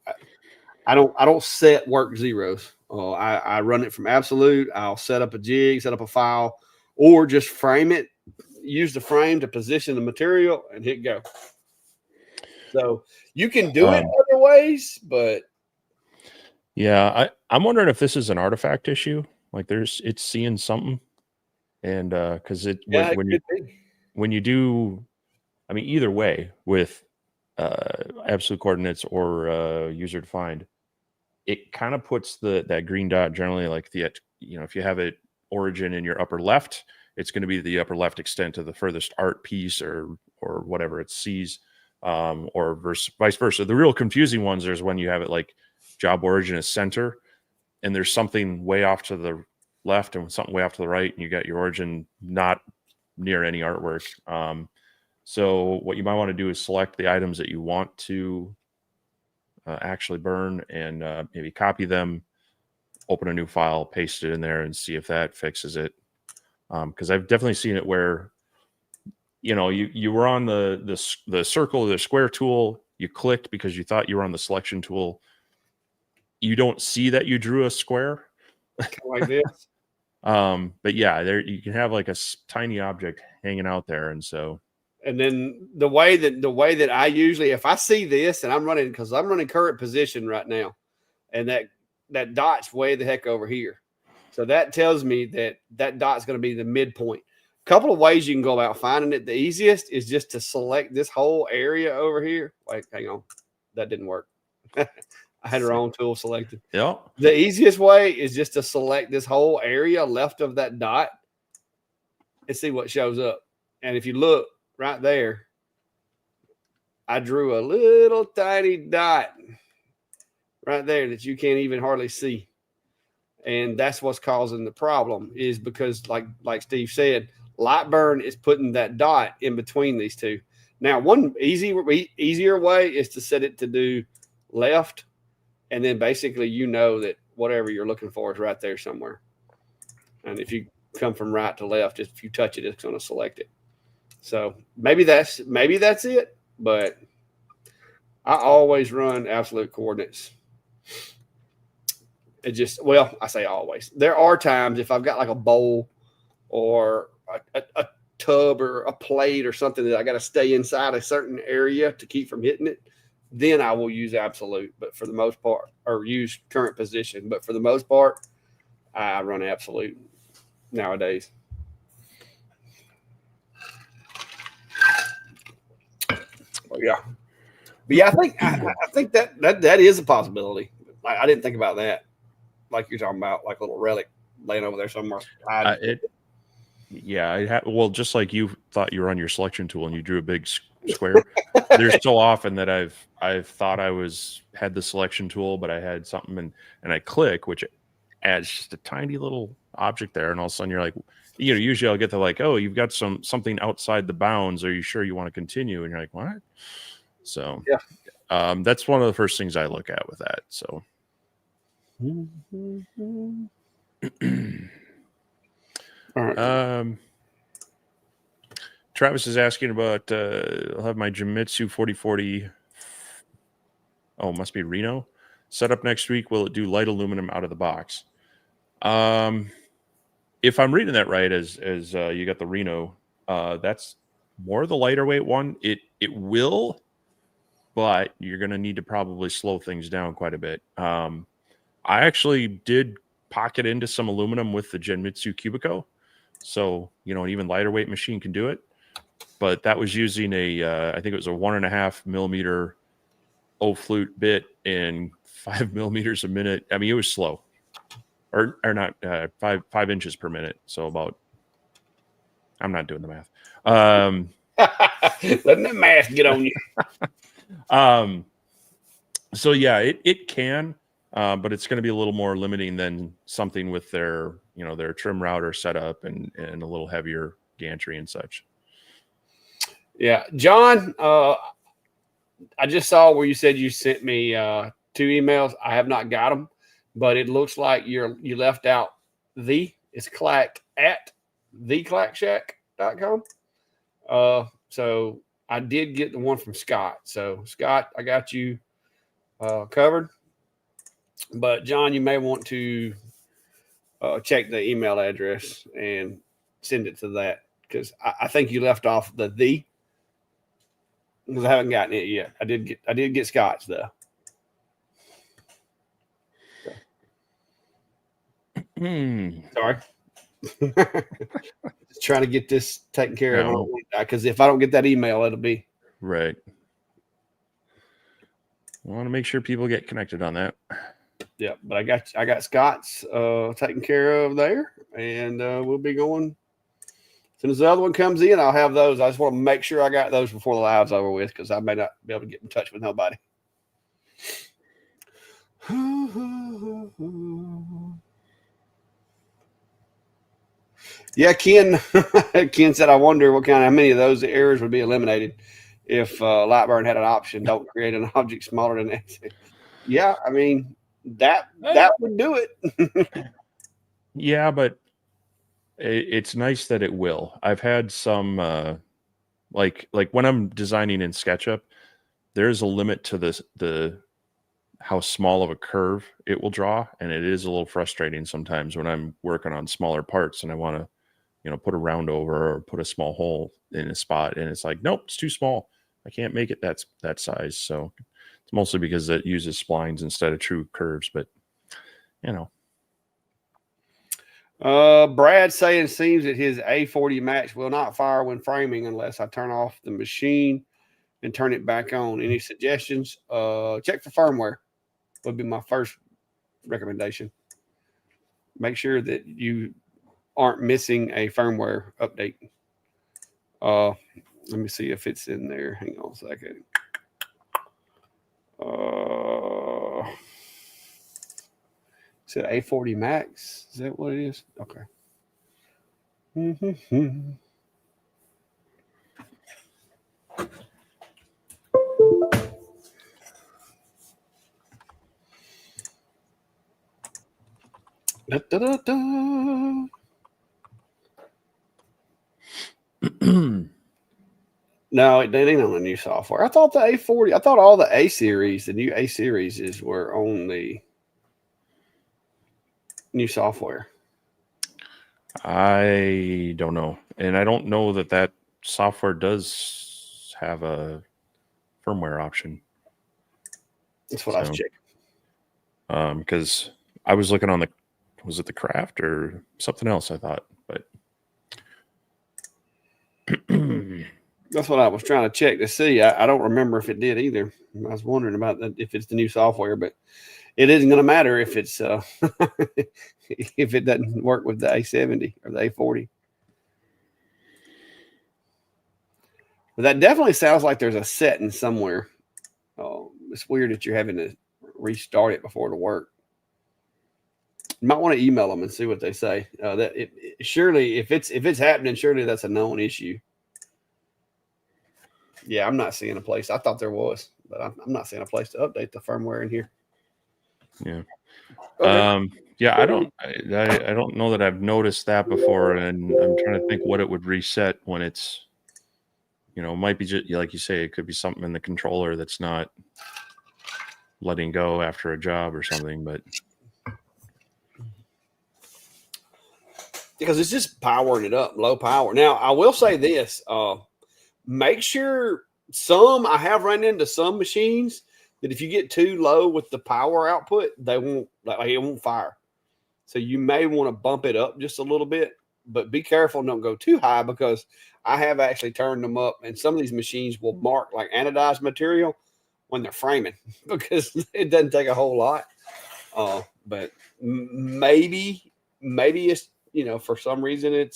set work zeros. I run it from absolute. I'll set up a jig, set up a file, or just frame it. Use the frame to position the material and hit go. So you can do it other ways, but yeah, I'm wondering if this is an artifact issue. Like it's seeing something, and because when you do, I mean, either way with absolute coordinates or user defined, it kind of puts that green dot generally, like if you have it origin in your upper left, it's going to be the upper left extent of the furthest art piece or whatever it sees, or vice versa. The real confusing ones is when you have it like job origin is center and there's something way off to the left and something way off to the right, and you got your origin not near any artwork. So what you might want to do is select the items that you want to actually burn and maybe copy them, open a new file, paste it in there, and see if that fixes it. Because I've definitely seen it where, you were on the circle or the square tool, you clicked because you thought you were on the selection tool. You don't see that you drew a square like this. But yeah, there you can have like a tiny object hanging out there, and so. And then the way that I usually, if I see this and I'm running current position right now, and that dot's way the heck over here, so that tells me that dot's going to be the midpoint. A couple of ways you can go about finding it. The easiest is just to select this whole area over here. Wait, hang on, that didn't work. I had the wrong tool selected. Yeah. The easiest way is just to select this whole area left of that dot and see what shows up. And if you look right there, I drew a little tiny dot right there that you can't even hardly see. And that's what's causing the problem, is because like Steve said, light burn is putting that dot in between these two. Now, one easier way is to set it to do left, and then basically that whatever you're looking for is right there somewhere. And if you come from right to left, if you touch it, it's going to select it. So maybe that's it, but I always run absolute coordinates. It just, I say always. There are times if I've got like a bowl or a tub or a plate or something that I got to stay inside a certain area to keep from hitting it, then I will use absolute. But for the most part, or use current position. But for the most part, I run absolute nowadays. Yeah. But yeah, I think that is a possibility. I didn't think about that. Like you're talking about, like a little relic laying over there somewhere. Just like you thought you were on your selection tool and you drew a big square. There's so often that I've thought I had the selection tool, but I had something and I click, which adds just a tiny little object there, and all of a sudden you're like, usually I'll get the like, oh, you've got something outside the bounds. Are you sure you want to continue? And you're like, what? So yeah, that's one of the first things I look at with that. So. All right. Travis is asking about I'll have my Jimitsu 4040. Oh, must be Reno set up next week. Will it do light aluminum out of the box? If I'm reading that right, as you got the Reno, that's more the lighter weight one. It will, but you're going to need to probably slow things down quite a bit. I actually did pocket into some aluminum with the Genmitsu Cubico. So, an even lighter weight machine can do it. But that was using I think it was a 1.5 millimeter O flute bit and 5 millimeters a minute. I mean, it was slow. or not 5 inches per minute. So about, I'm not doing the math. Letting that math get on you. So yeah, it can, but it's going to be a little more limiting than something with their, their trim router setup and a little heavier gantry and such. Yeah, John, I just saw where you said you sent me 2 emails. I have not got them, but it looks like you left out it's clacked at theclackshack.com. So I did get the one from Scott. So Scott, I got you covered. But John, you may want to check the email address and send it to that, because I think you left off the because I haven't gotten it yet. I did get Scott's though. Sorry. Just trying to get this taken care of, because if I don't get that email, it'll be right. I want to make sure people get connected on that. Yeah, but I got Scott's taken care of there, and we'll be going. As soon as the other one comes in, I'll have those. I just want to make sure I got those before the live's over with, because I may not be able to get in touch with nobody. Yeah, Ken. Ken said, "I wonder how many of those errors would be eliminated if Lightburn had an option. Don't create an object smaller than X." Yeah, I mean that would do it. Yeah, but it's nice that it will. I've had some like when I'm designing in SketchUp, there's a limit to the how small of a curve it will draw, and it is a little frustrating sometimes when I'm working on smaller parts and I want to, put a round over or put a small hole in a spot, and it's like, nope, it's too small. I can't make it that size. So it's mostly because it uses splines instead of true curves, but Brad saying, seems that his A40 Max will not fire when framing unless I turn off the machine and turn it back on. Any suggestions? Check for firmware would be my first recommendation. Make sure that you aren't missing a firmware update. Let me see if it's in there. Hang on a second. Is it A40 Max? Is that what it is? Okay. Da, da, da, da. No, it ain't on the new software. I thought the A40, I thought all the A series, the new A series were on the new software. I don't know. And I don't know that software does have a firmware option. That's what I was checking. Because I was looking on was it the Craft or something else, I thought, but that's what I was trying to check to see. I don't remember if it did either. I was wondering about that, if it's the new software, but it isn't going to matter if it's if it doesn't work with the A70 or the A40. But that definitely sounds like there's a setting somewhere. Oh, it's weird that you're having to restart it before it'll work. You might want to email them and see what they say. Surely, if it's happening, surely that's a known issue. Yeah, I'm not seeing a place. I thought there was, but I'm not seeing a place to update the firmware in here. Yeah. Okay. Yeah, I don't know that I've noticed that before, and I'm trying to think what it would reset when it's, it might be just like you say, it could be something in the controller that's not letting go after a job or something, but because it's just powering it up, low power. Now, I will say this, make sure I have run into some machines that if you get too low with the power output, it won't fire. So you may want to bump it up just a little bit, but be careful and don't go too high, because I have actually turned them up, and some of these machines will mark like anodized material when they're framing because it doesn't take a whole lot. but maybe it's, for some reason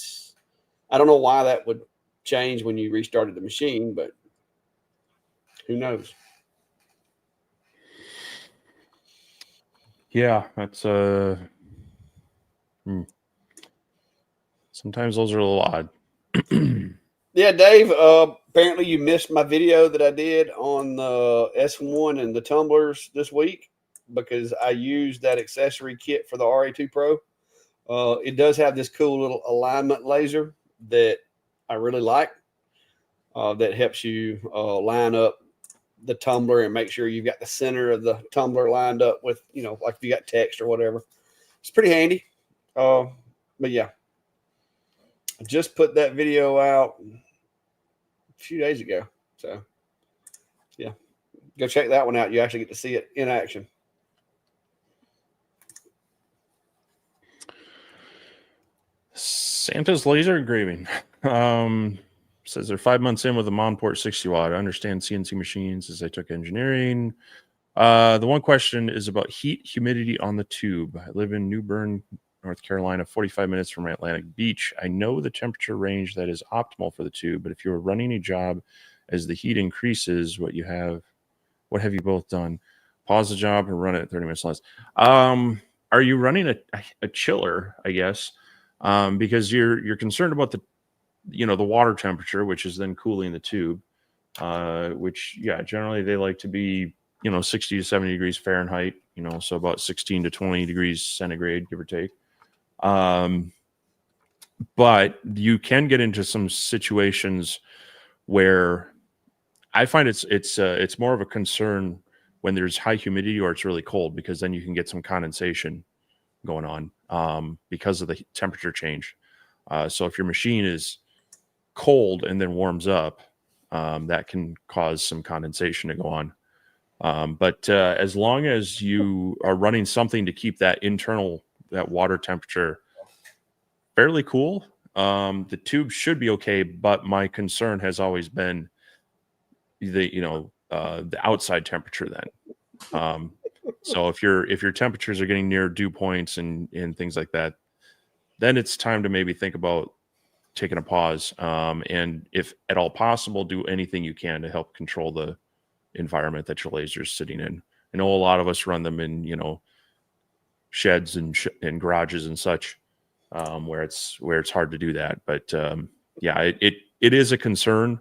I don't know why that would change when you restarted the machine, but who knows? Yeah, that's sometimes those are a little odd. Yeah, Dave, apparently you missed my video that I did on the S1 and the tumblers this week because I used that accessory kit for the RA2 Pro. It does have this cool little alignment laser that I really like that helps you line up the tumbler and make sure you've got the center of the tumbler lined up with, like if you got text or whatever. It's pretty handy. But yeah, I just put that video out a few days ago. So yeah, go check that one out. You actually get to see it in action. Santa's laser engraving. Says they're 5 months in with a Monport 60 watt. I understand CNC machines as I took engineering. The one question is about heat, humidity on the tube. I live in New Bern, North Carolina, 45 minutes from Atlantic Beach. I know the temperature range that is optimal for the tube, but if you are running a job as the heat increases, what have you both done? Pause the job and run it at 30 minutes less. Are you running a chiller, I guess? Because you're concerned about the water temperature, which is then cooling the tube, which generally they like to be 60 to 70 degrees Fahrenheit, so about 16 to 20 degrees centigrade, give or take. But you can get into some situations where I find it's more of a concern when there's high humidity or it's really cold, because then you can get some condensation going on because of the temperature change. So if your machine is cold and then warms up, that can cause some condensation to go on. But as long as you are running something to keep that water temperature fairly cool, the tube should be okay. But my concern has always been the outside temperature then. So if your temperatures are getting near dew points and things like that, then it's time to maybe think about taking a pause. And if at all possible, do anything you can to help control the environment that your laser is sitting in. I know a lot of us run them in, sheds and garages and such, where it's hard to do that. But it is a concern.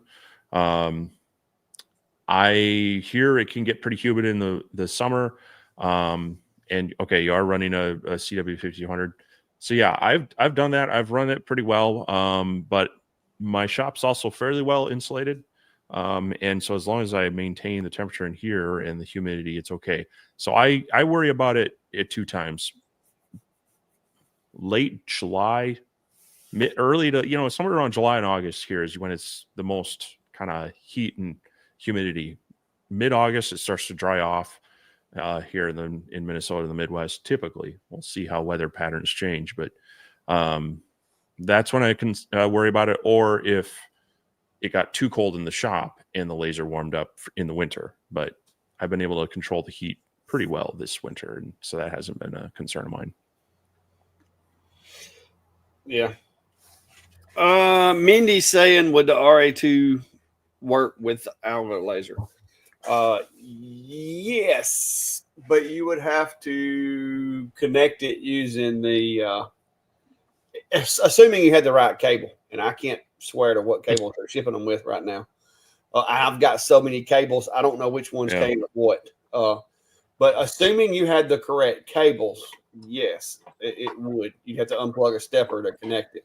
I hear it can get pretty humid in the summer. And okay, you are running a CW5200. So yeah, I've done that. I've run it pretty well. But my shop's also fairly well insulated. And so as long as I maintain the temperature in here and the humidity, it's okay. So I worry about it at 2 times. Late July, early to, somewhere around July and August here is when it's the most kind of heat and humidity. Mid-August, it starts to dry off here in Minnesota, the Midwest. Typically, we'll see how weather patterns change, but that's when I can worry about it. Or if it got too cold in the shop and the laser warmed up in the winter. But I've been able to control the heat pretty well this winter, and so that hasn't been a concern of mine. Yeah. Mindy's saying, would the RA2 work without a laser? Yes, but you would have to connect it using assuming you had the right cable, and I can't swear to what cables they're shipping them with right now. I've got so many cables, I don't know which ones came with what. But assuming you had the correct cables, yes, it would. You'd have to unplug a stepper to connect it.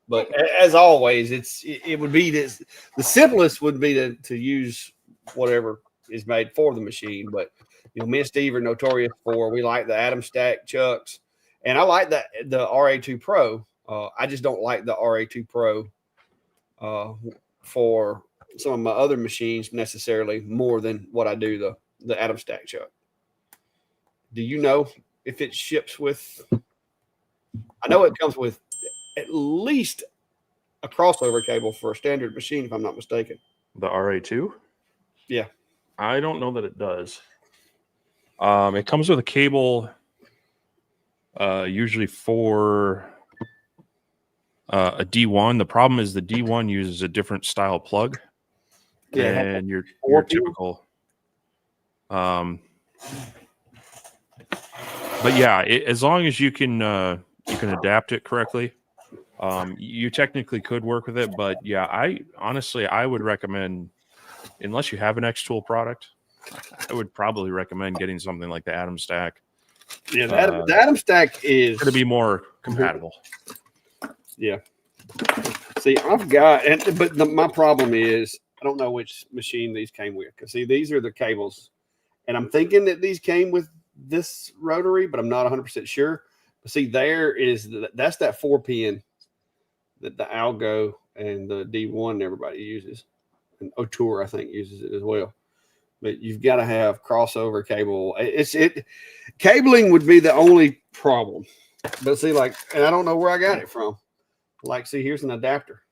But as always, it would be this. The simplest would be to use whatever is made for the machine. But me and Steve are notorious for, we like the Atom Stack chucks, and I like the RA2 Pro. I just don't like the RA2 Pro for some of my other machines necessarily more than what I do the Atom Stack chuck. Do you know if it ships with? I know it comes with at least a crossover cable for a standard machine, if I'm not mistaken. The RA2? Yeah. I don't know that it does. It comes with a cable, usually for a D1. The problem is the D1 uses a different style plug than your typical. But yeah, as long as you can adapt it correctly, you technically could work with it. But yeah, I would recommend, unless you have an X-Tool product, I would probably recommend getting something like the Atom Stack. Yeah, the Atom Stack is going to be more compatible. Yeah. See, I've got, my problem is I don't know which machine these came with. Because see, these are the cables, and I'm thinking that these came with this rotary, but I'm not 100% sure. But see, that's that 4-pin that the Algo and the D1 everybody uses, and O'Toole I think uses it as well. But you've got to have crossover cable. Cabling would be the only problem. But see, and I don't know where I got it from. See, here's an adapter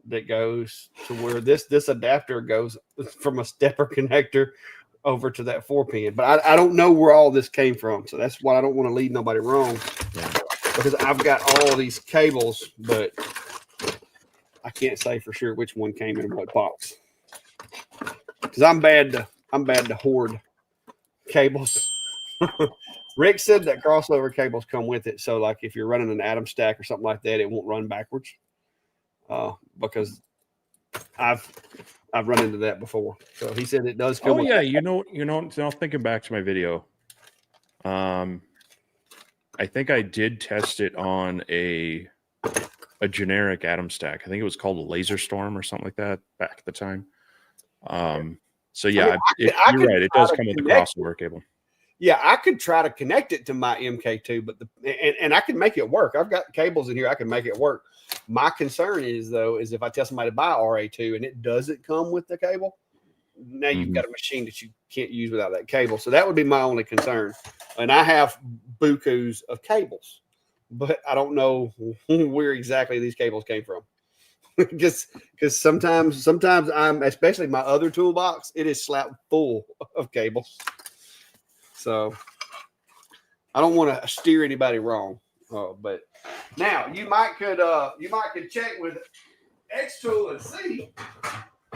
that goes to where this adapter goes from a stepper connector over to that 4-pin. But I don't know where all this came from. So that's why I don't want to lead nobody wrong. Yeah. Because I've got all these cables, but I can't say for sure which one came in what box. Because I'm bad to hoard cables. Rick said that crossover cables come with it. So if you're running an Atom Stack or something like that, it won't run backwards. Because I've run into that before. So he said it does come. Oh yeah, now thinking back to my video, I think I did test it on a generic Atom Stack. I think it was called a Laser Storm or something like that back at the time. So yeah, you're right. It does come with the crossover cable. Yeah, I could try to connect it to my MK2, but and I can make it work. I've got cables in here. I can make it work. My concern is if I tell somebody to buy RA2 and it doesn't come with the cable, now you've got a machine that you can't use without that cable. So that would be my only concern. And I have bukus of cables, but I don't know where exactly these cables came from. Because sometimes I'm, especially my other toolbox, it is slapped full of cables. So I don't want to steer anybody wrong. But now you might could check with X-Tool and see.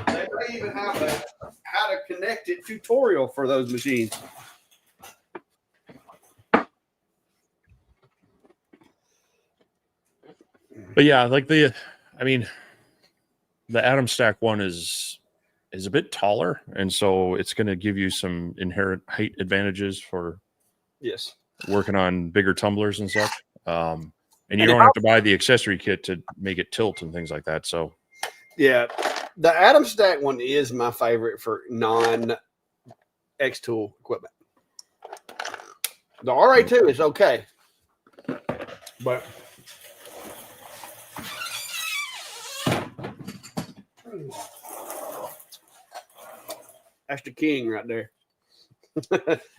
They may even have a how to connect it tutorial for those machines. But yeah, the Atom Stack one is a bit taller, and so it's going to give you some inherent height advantages for working on bigger tumblers and such. And you don't have to buy the accessory kit to make it tilt and things like that. So yeah, the Atom Stack one is my favorite for non X-Tool equipment. The RA2 is okay, but that's the king right there.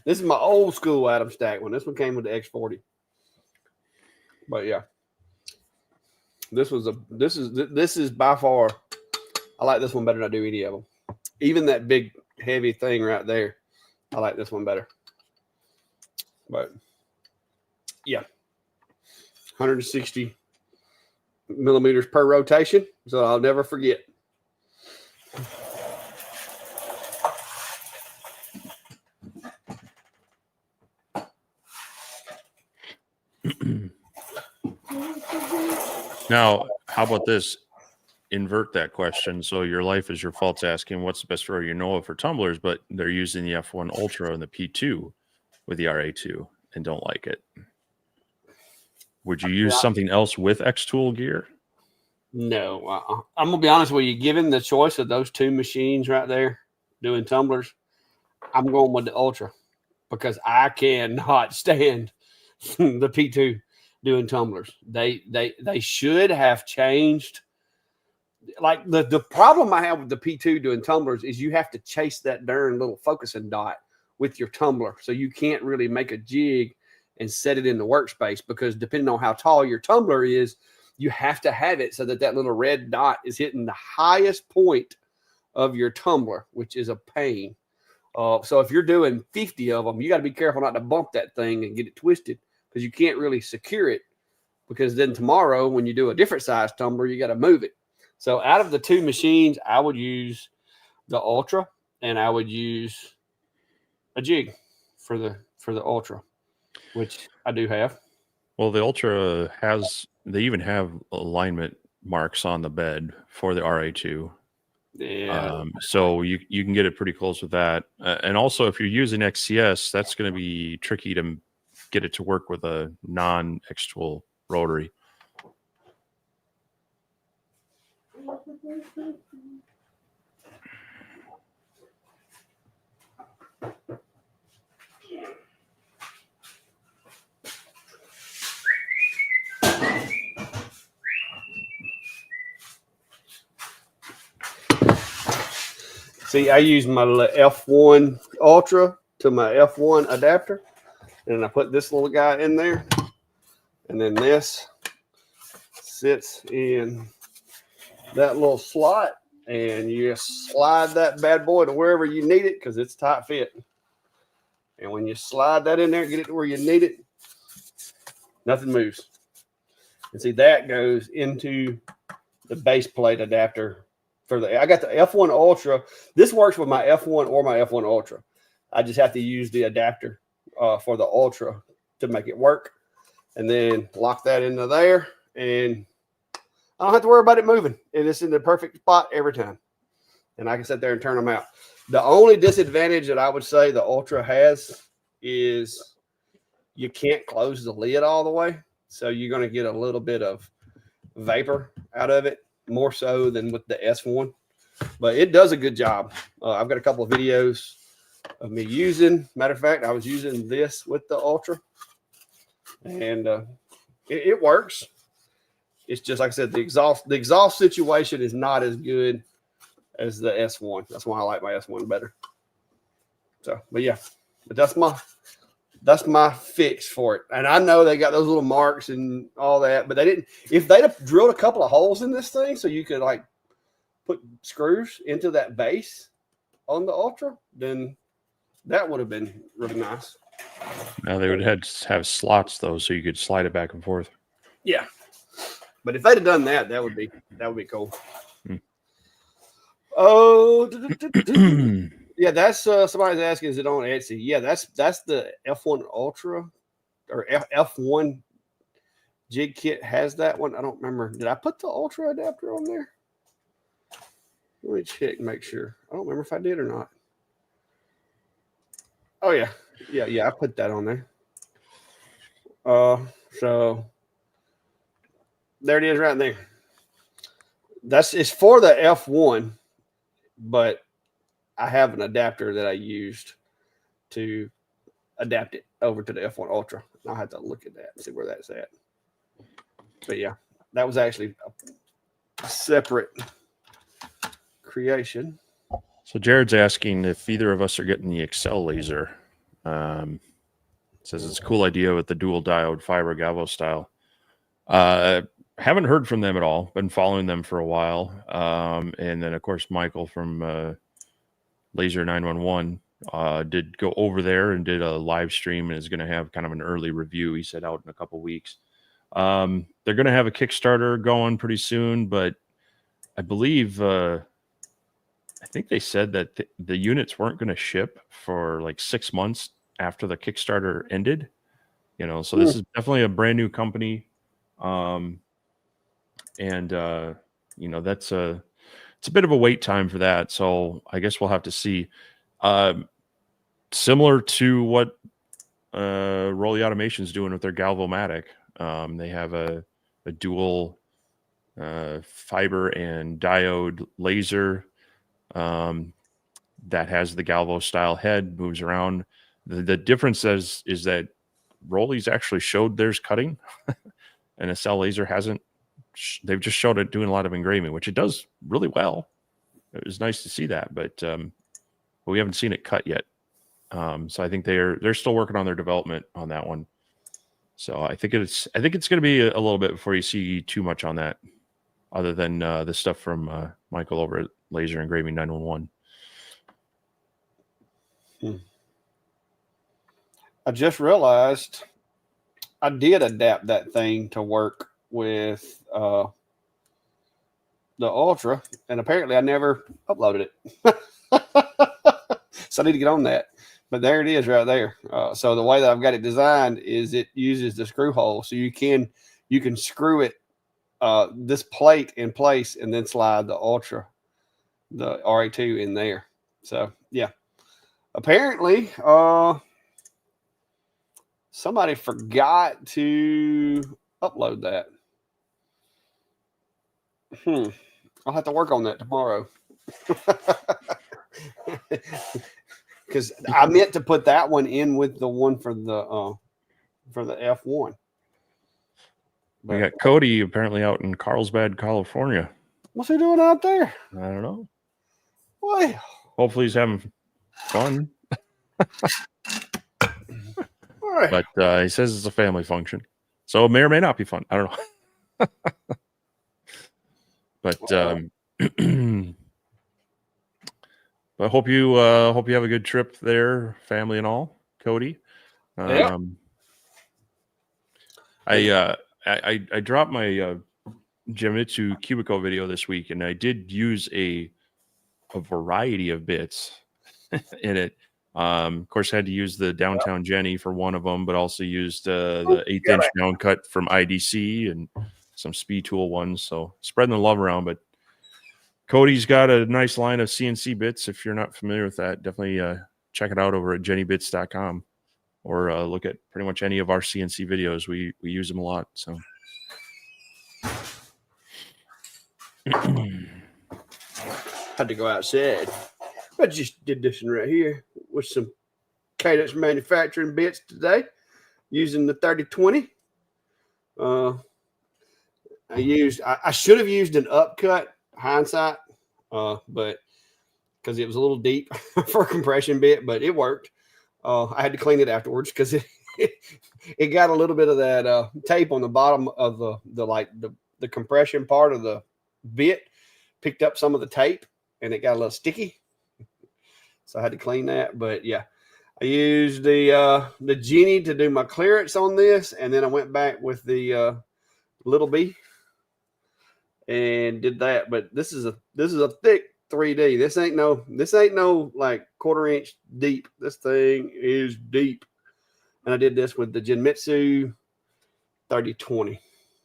This is my old school Atom Stack one. This one came with the X40. But yeah, this is by far, I like this one better than I do any of them. Even that big heavy thing right there, I like this one better. But yeah, 160 millimeters per rotation, so I'll never forget. Now, how about this? Invert that question. So your life is your fault's asking what's the best rotor you know of for tumblers, but they're using the F1 Ultra and the P2 with the RA2 and don't like it. Would you use something else with X-Tool gear? No. I'm going to be honest with you. Given the choice of those two machines right there doing tumblers, I'm going with the Ultra because I cannot stand the P2 doing tumblers. They should have changed. Like the problem I have with the P2 doing tumblers is you have to chase that darn little focusing dot with your tumbler. So you can't really make a jig and set it in the workspace because depending on how tall your tumbler is, you have to have it so that little red dot is hitting the highest point of your tumbler, which is a pain. So if you're doing 50 of them, you got to be careful not to bump that thing and get it twisted because you can't really secure it because then tomorrow when you do a different size tumbler, you got to move it. So out of the two machines, I would use the Ultra and I would use a jig for the Ultra, which I do have. Well, the Ultra they even have alignment marks on the bed for the RA2. Yeah. So you can get it pretty close with that. And also, if you're using XCS, that's going to be tricky to get it to work with a non-X-tool rotary. See, I use my F1 Ultra to my F1 adapter, and I put this little guy in there, and then this sits in that little slot, and you just slide that bad boy to wherever you need it because it's tight fit. And when you slide that in there, get it to where you need it, nothing moves. And see, that goes into the base plate adapter. I got the F1 Ultra. This works with my F1 or my F1 Ultra. I just have to use the adapter for the Ultra to make it work. And then lock that into there. And I don't have to worry about it moving. And it's in the perfect spot every time. And I can sit there and turn them out. The only disadvantage that I would say the Ultra has is you can't close the lid all the way. So you're going to get a little bit of vapor out of it. More so than with the S1, but it does a good job. I've got a couple of videos of me using. Matter of fact, I was using this with the Ultra, and it works. It's just like I said, the exhaust situation is not as good as the S1. That's why I like my S1 better. So, but yeah, but that's my fix for it. And I know they got those little marks and all that, but they didn't. If they'd have drilled a couple of holes in this thing so you could like put screws into that base on the Ultra, then that would have been really nice. Now they would have slots though, so you could slide it back and forth. Yeah, but if they'd have done that, that would be cool. Oh. Yeah, that's somebody's asking, is it on Etsy? Yeah, that's the F1 Ultra or F1 jig kit has that one. I don't remember. Did I put the Ultra adapter on there? Let me check and make sure. I don't remember if I did or not. Oh yeah. Yeah, I put that on there. So there it is right there. It's for the F1, but I have an adapter that I used to adapt it over to the F1 Ultra. I'll have to look at that and see where that's at. But yeah, that was actually a separate creation. So Jared's asking if either of us are getting the Excel laser. Says it's a cool idea with the dual diode fiber galvo style. Haven't heard from them at all. Been following them for a while. And then of course Michael from Laser 911 did go over there and did a live stream and is going to have kind of an early review. He said out in a couple of weeks. They're going to have a Kickstarter going pretty soon, but I believe I think they said that the units weren't going to ship for like 6 months after the Kickstarter ended. So this is definitely a brand new company, and that's it's a bit of a wait time for that. So I guess we'll have to see. Similar to what Rolly Automation is doing with their Galvomatic. They have a dual fiber and diode laser that has the Galvo style head, moves around. The difference is that Rolly's actually showed theirs cutting and a cell laser hasn't. They've just showed it doing a lot of engraving, which it does really well. It was nice to see that, but we haven't seen it cut yet. So I think they're still working on their development on that one. So I think it's going to be a little bit before you see too much on that, other than the stuff from Michael over at Laser Engraving 911. I just realized I did adapt that thing to work with the Ultra, and apparently I never uploaded it. So I need to get on that. But there it is right there. So the way that I've got it designed is it uses the screw hole, so you can screw it this plate in place and then slide the Ultra, the RA2 in there. So yeah, apparently somebody forgot to upload that. I'll have to work on that tomorrow. Because I meant to put that one in with the one for the F1. We got Cody apparently out in Carlsbad, California. What's he doing out there? I don't know. Well, hopefully he's having fun. right. But he says it's a family function, so it may or may not be fun. I don't know. But I hope you have a good trip there, family and all, Cody. Yeah. I dropped my Jimitsu Cubico video this week, and I did use a variety of bits in it. Of course, I had to use the Downtown Jenny for one of them, but also used the 1/8" down cut from IDC and some Speed Tool ones. So spreading the love around. But Cody's got a nice line of CNC bits. If you're not familiar with that, definitely check it out over at jennybits.com, or look at pretty much any of our CNC videos. We use them a lot. So had to go outside. I just did this one right here with some Cadence manufacturing bits today using the 3020. I should have used an upcut, hindsight, but because it was a little deep for a compression bit, but it worked. I had to clean it afterwards because it got a little bit of that tape on the bottom of the compression part of the bit, picked up some of the tape, and it got a little sticky. So I had to clean that. But yeah, I used the Genie to do my clearance on this, and then I went back with the Little B and did that. But this is a thick 3D. This ain't no like 1/4 inch deep. This thing is deep. And I did this with the Genmitsu 3020.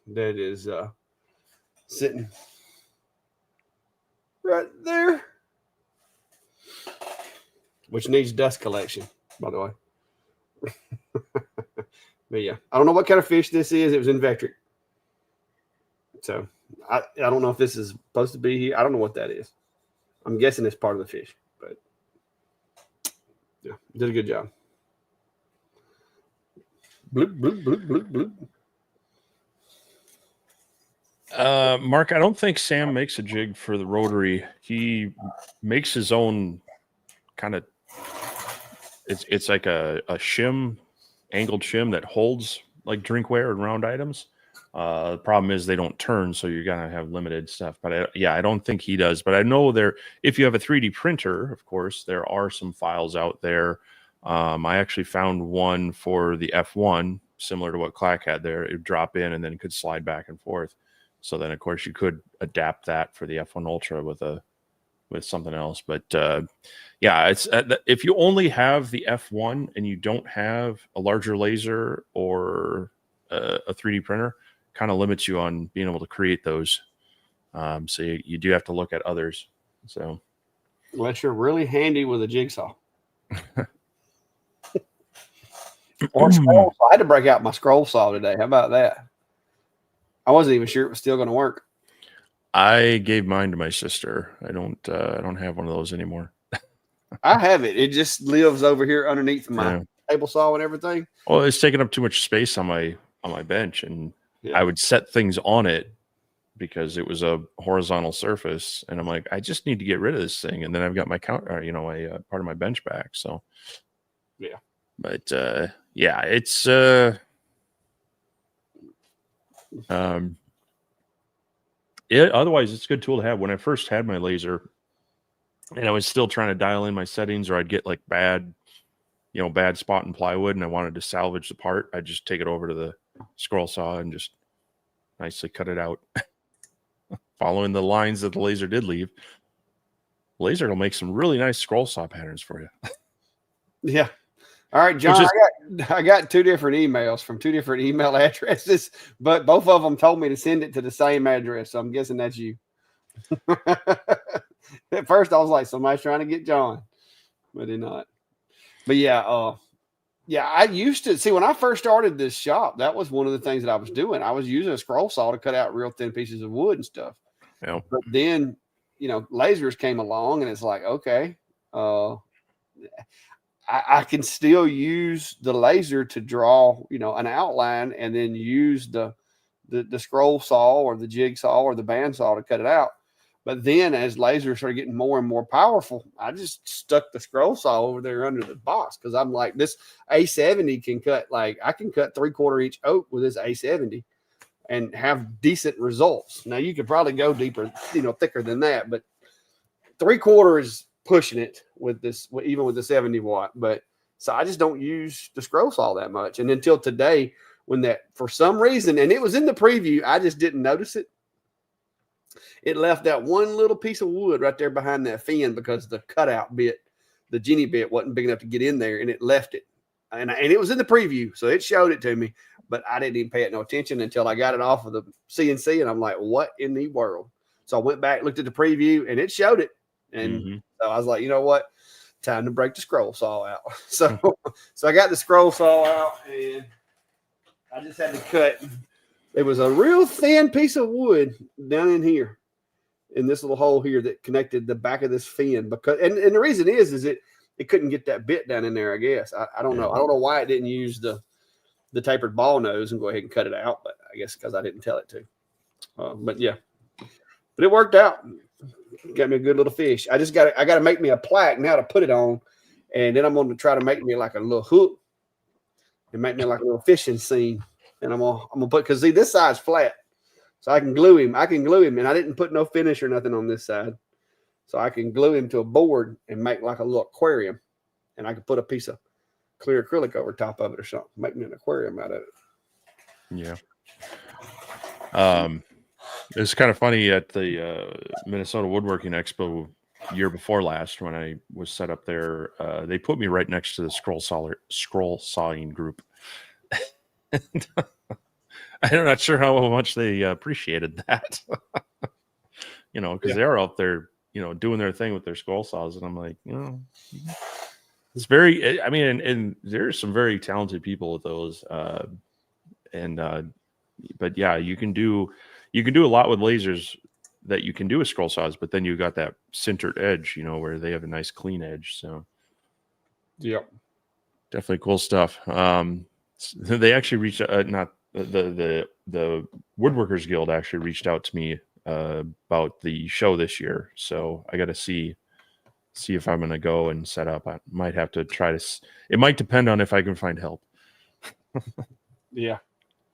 That is sitting right there, which needs dust collection, by the way. But yeah, I don't know what kind of fish this is. It was in Vectric. So I don't know if this is supposed to be here. I don't know what that is. I'm guessing it's part of the fish, but yeah, did a good job. Bloop, bloop, bloop, bloop, bloop. Mark, I don't think Sam makes a jig for the rotary. He makes his own kind of. It's like a shim, angled shim that holds like drinkware and round items. The problem is they don't turn, so you're gonna have limited stuff. But I don't think he does. But I know if you have a 3D printer, of course, there are some files out there. I actually found one for the F1, similar to what Clack had there. It would drop in and then could slide back and forth. So then, of course, you could adapt that for the F1 Ultra with something else. But yeah, it's if you only have the F1 and you don't have a larger laser or a 3D printer, kind of limits you on being able to create those. So you do have to look at others. So unless you're really handy with a jigsaw. Or scroll saw. I had to break out my scroll saw today. How about that? I wasn't even sure it was still going to work. I gave mine to my sister. I don't have one of those anymore. I have it. It just lives over here underneath my table saw and everything. Well, it's taking up too much space on my bench, and I would set things on it because it was a horizontal surface, and I'm like, I just need to get rid of this thing, and then I've got my counter, my part of my bench back. So yeah, but yeah, it's otherwise it's a good tool to have. When I first had my laser and I was still trying to dial in my settings, or I'd get like bad bad spot in plywood and I wanted to salvage the part, I just take it over to the scroll saw and just nicely cut it out. Following the lines that the laser did leave. Laser will make some really nice scroll saw patterns for you. Yeah. All right, John, I got 2 different emails from 2 different email addresses, but both of them told me to send it to the same address. So I'm guessing that's you. At first I was like, somebody's trying to get John, but they're not. But yeah, I used to see when I first started this shop, that was one of the things that I was doing. I was using a scroll saw to cut out real thin pieces of wood and stuff. Yeah. But then, lasers came along and it's like, okay, I can still use the laser to draw, an outline and then use the scroll saw or the jigsaw or the bandsaw to cut it out. But then as lasers started getting more and more powerful, I just stuck the scroll saw over there under the box because I'm like, this A70 can cut, I can cut 3/4 inch oak with this A70 and have decent results. Now you could probably go deeper, thicker than that, but 3/4 is pushing it with this, even with the 70 watt. But so I just don't use the scroll saw that much. And until today, when that, for some reason, and it was in the preview, I just didn't notice it. It left that one little piece of wood right there behind that fin because the cutout bit, the Jenny bit, wasn't big enough to get in there, and it left it. And it was in the preview, so it showed it to me, but I didn't even pay it no attention until I got it off of the CNC, and I'm like, what in the world? So I went back, looked at the preview, and it showed it. And so I was like, you know what? Time to break the scroll saw out. So I got the scroll saw out, and I just had to cut. It was a real thin piece of wood down in here, in this little hole here that connected the back of this fin. Because and the reason is it couldn't get that bit down in there, I guess. I don't know. I don't know why it didn't use the tapered ball nose and go ahead and cut it out, but I guess because I didn't tell it to. But yeah, but it worked out. Got me a good little fish. I got to make me a plaque now to put it on, and then I'm going to try to make me like a little hook and make me like a little fishing scene. And I'm gonna put, because see, this side's flat, so I can glue him. And I didn't put no finish or nothing on this side, so I can glue him to a board and make like a little aquarium, and I can put a piece of clear acrylic over top of it or something, make me an aquarium out of it. Yeah. It's kind of funny at the Minnesota Woodworking Expo year before last when I was set up there. They put me right next to the scroll sawing group. I'm not sure how much they appreciated that, because they're out there, doing their thing with their scroll saws, and I'm like, it's very. I mean, and there's some very talented people with those, but yeah, you can do a lot with lasers that you can do with scroll saws, but then you got that sintered edge, where they have a nice clean edge. So, yep, definitely cool stuff. They actually reached not the Woodworkers Guild actually reached out to me about the show this year, so I got to see if I'm going to go and set up. I might have to try to. It might depend on if I can find help. Yeah,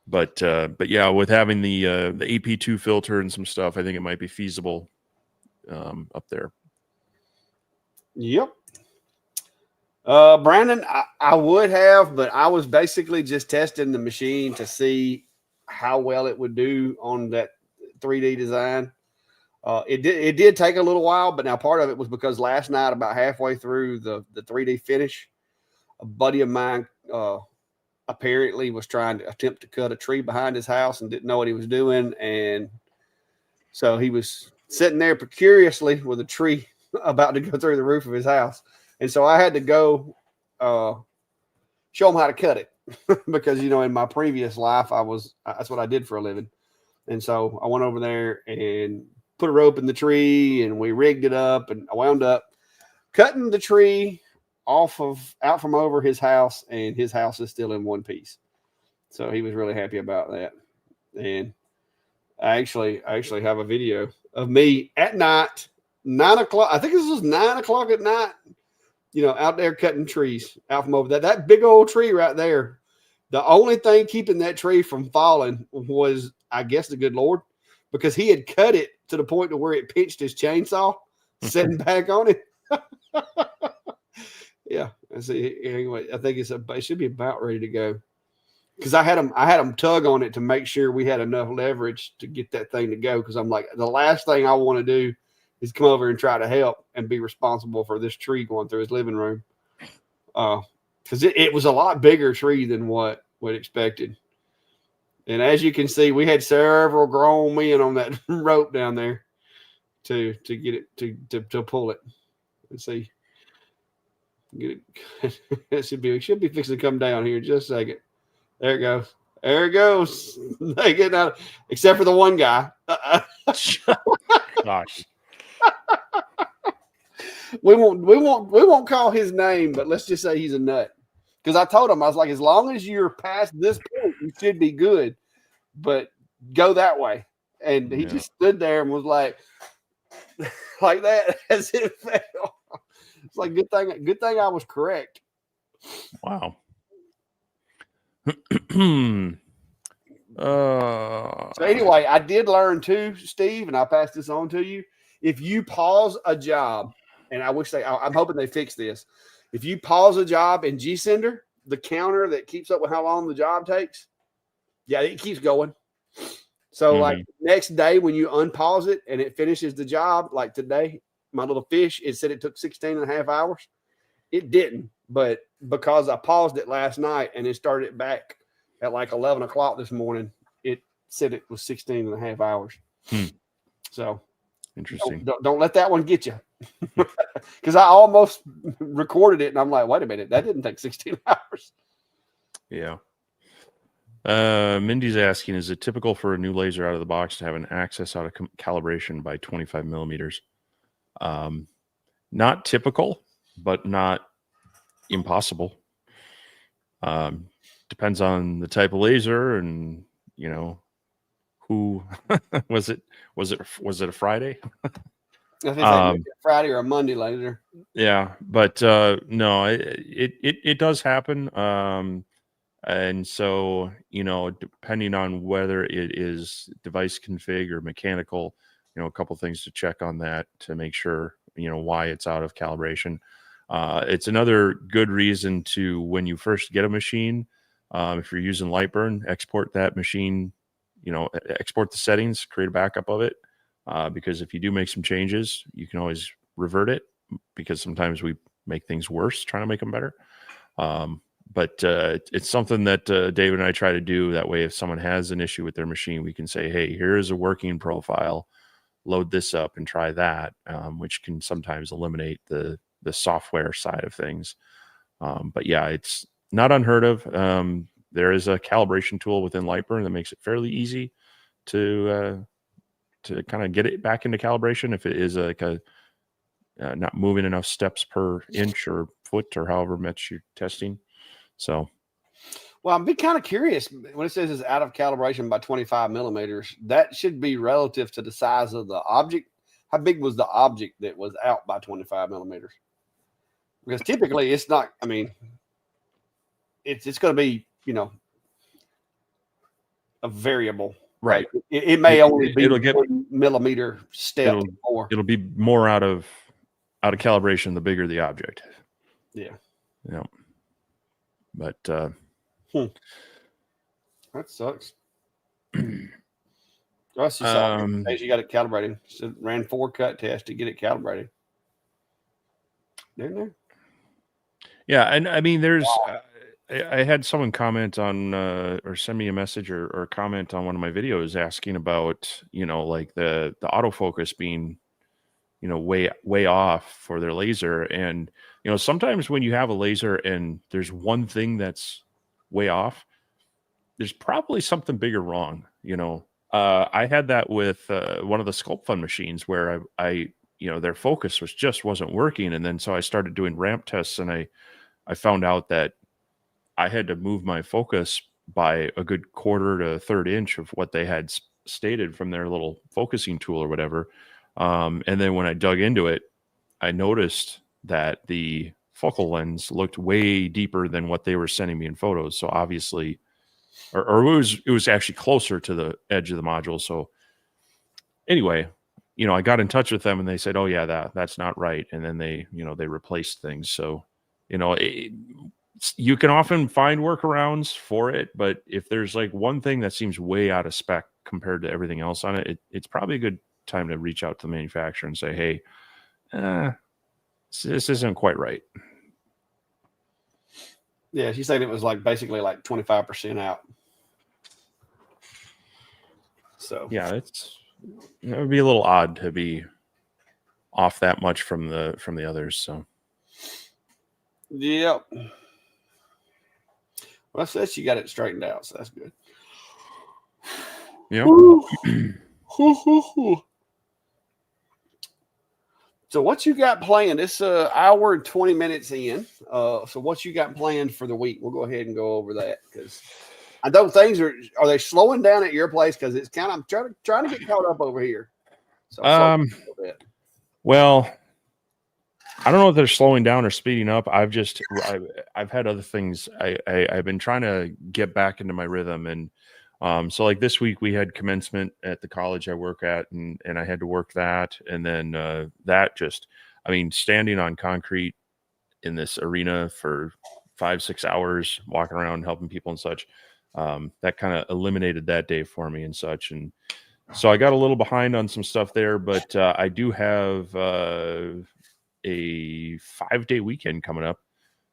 but yeah, with having the AP2 filter and some stuff, I think it might be feasible up there. Yep. Brandon, I would have, but I was basically just testing the machine to see how well it would do on that 3D design. It did take a little while, but now part of it was because last night, about halfway through the 3D finish, a buddy of mine apparently was trying to attempt to cut a tree behind his house and didn't know what he was doing. And so he was sitting there precariously with a tree about to go through the roof of his house. And so I had to go show him how to cut it because, in my previous life, that's what I did for a living. And so I went over there and put a rope in the tree and we rigged it up, and I wound up cutting the tree out from over his house, and his house is still in one piece. So he was really happy about that. And I actually have a video of me at night, 9 o'clock. I think this was 9 o'clock at night, out there cutting trees out from over that big old tree right there. The only thing keeping that tree from falling was, I guess, the good Lord, because he had cut it to the point to where it pinched his chainsaw sitting back on it. Yeah. I see. Anyway, I think it should be about ready to go. Because I had them tug on it to make sure we had enough leverage to get that thing to go. Because I'm like, the last thing I want to do is come over and try to help and be responsible for this tree going through his living room. Because it was a lot bigger tree than what we expected. And as you can see, we had several grown men on that rope down there to get it to pull it. Let's see. Get it. It should be fixing to come down here in just a second. There it goes. There it goes. They get out, except for the one guy. Gosh. We won't call his name, but let's just say he's a nut. Because I told him, I was like, as long as you're past this point, you should be good. But go that way. And he just stood there and was like that as it fell. It's like good thing I was correct. Wow. So anyway, I did learn too, Steve, and I'll pass this on to you. If you pause a job, and I'm hoping they fix this. If you pause a job in G-Sender, the counter that keeps up with how long the job takes, yeah, it keeps going. So like next day when you unpause it and it finishes the job, like today, my little fish, it said it took 16 and a half hours. It didn't, but because I paused it last night and it started back at like 11 o'clock this morning, it said it was 16 and a half hours. So interesting. Don't let that one get you. Because I almost recorded it and I'm like, wait a minute, that didn't take 16 hours. Yeah. Mindy's asking, is it typical for a new laser out of the box to have an access out of calibration by 25 millimeters? Not typical, but not impossible. Depends on the type of laser and, who was it a Friday? I think a Friday or a Monday laser. Yeah, but no, it does happen. And so, depending on whether it is device config or mechanical, a couple things to check on that to make sure, why it's out of calibration. It's another good reason to, when you first get a machine, if you're using Lightburn, export that machine, export the settings, create a backup of it. Because if you do make some changes, you can always revert it, because sometimes we make things worse trying to make them better. But it's something that David and I try to do. That way, if someone has an issue with their machine, we can say, hey, here is a working profile. Load this up and try that, which can sometimes eliminate the software side of things. But yeah, it's not unheard of. There is a calibration tool within Lightburn that makes it fairly easy to kind of get it back into calibration if it is not moving enough steps per inch or foot or however much you're testing. So, well, I'm kind of curious when it says it's out of calibration by 25 millimeters. That should be relative to the size of the object. How big was the object that was out by 25 millimeters? Because typically it's not. I mean, it's going to be a variable, right? It may only be it'll get 1 millimeter step more. It'll be more out of calibration the bigger the object. Yeah. Yeah. But that sucks. You got it calibrated. So ran 4 cut tests to get it calibrated. Didn't there? Yeah, and I mean, there's. I had someone comment on or send me a message or comment on one of my videos asking about like the autofocus being way off for their laser. And sometimes when you have a laser and there's one thing that's way off, there's probably something bigger wrong. I had that with one of the Sculpt Fun machines where I their focus wasn't working, and then so I started doing ramp tests, and I found out that I had to move my focus by a good quarter to a third inch of what they had stated from their little focusing tool or whatever. And then when I dug into it, I noticed that the focal lens looked way deeper than what they were sending me in photos. So obviously, or it was actually closer to the edge of the module. So anyway, I got in touch with them and they said, oh yeah, that's not right. And then they replaced things. So you can often find workarounds for it, but if there's like one thing that seems way out of spec compared to everything else on it, it's probably a good time to reach out to the manufacturer and say, hey, this isn't quite right. Yeah, she said it was like basically like 25% out. So yeah, it would be a little odd to be off that much from the others. So yep. Well, I said she got it straightened out, so that's good. Yeah. So what you got planned? It's an hour and 20 minutes in. So what you got planned for the week? We'll go ahead and go over that because I know things are they slowing down at your place because it's kind of I'm trying to get caught up over here. So well, I don't know if they're slowing down or speeding up. I've had other things. I've been trying to get back into my rhythm, and so like this week we had commencement at the college I work at, and I had to work that, and then that just, standing on concrete in this arena for 5-6 hours, walking around helping people and such, that kind of eliminated that day for me and such, and so I got a little behind on some stuff there, but I do have a 5-day weekend coming up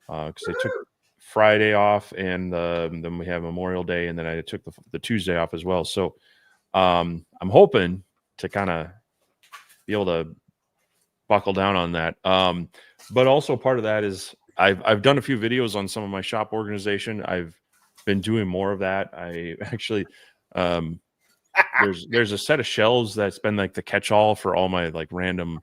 because I took Friday off, and then we have Memorial Day, and then I took the Tuesday off as well. So I'm hoping to kind of be able to buckle down on that. But also part of that is I've done a few videos on some of my shop organization. I've been doing more of that. I actually there's a set of shelves that's been like the catch-all for all my like random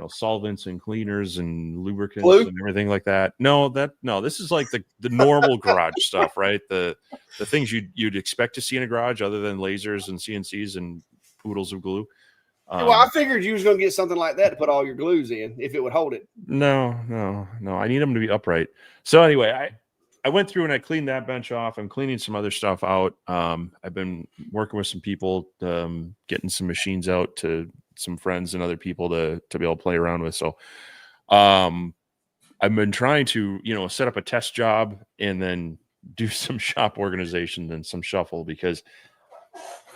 solvents and cleaners and lubricants and everything like that. No, this is like the normal garage stuff, right? The things you'd expect to see in a garage other than lasers and CNCs and oodles of glue. Well, I figured you was going to get something like that to put all your glues in if it would hold it. No. I need them to be upright. So anyway, I went through and I cleaned that bench off. I'm cleaning some other stuff out. I've been working with some people, getting some machines out to some friends and other people to be able to play around with. So I've been trying to, set up a test job and then do some shop organization and some shuffle, because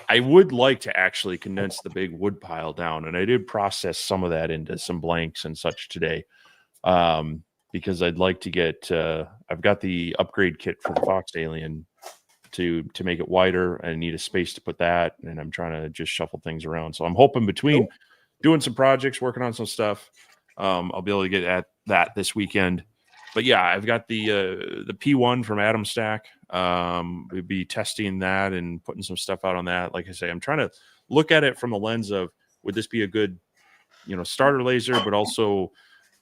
I would like to actually condense the big wood pile down. And I did process some of that into some blanks and such today. Because I'd like to get, I've got the upgrade kit for the Fox Alien to make it wider. I need a space to put that, and I'm trying to just shuffle things around. So I'm hoping between doing some projects, working on some stuff, I'll be able to get at that this weekend. But yeah, I've got the P1 from Atom Stack. We'll be testing that and putting some stuff out on that. Like I say, I'm trying to look at it from the lens of, would this be a good, starter laser, but also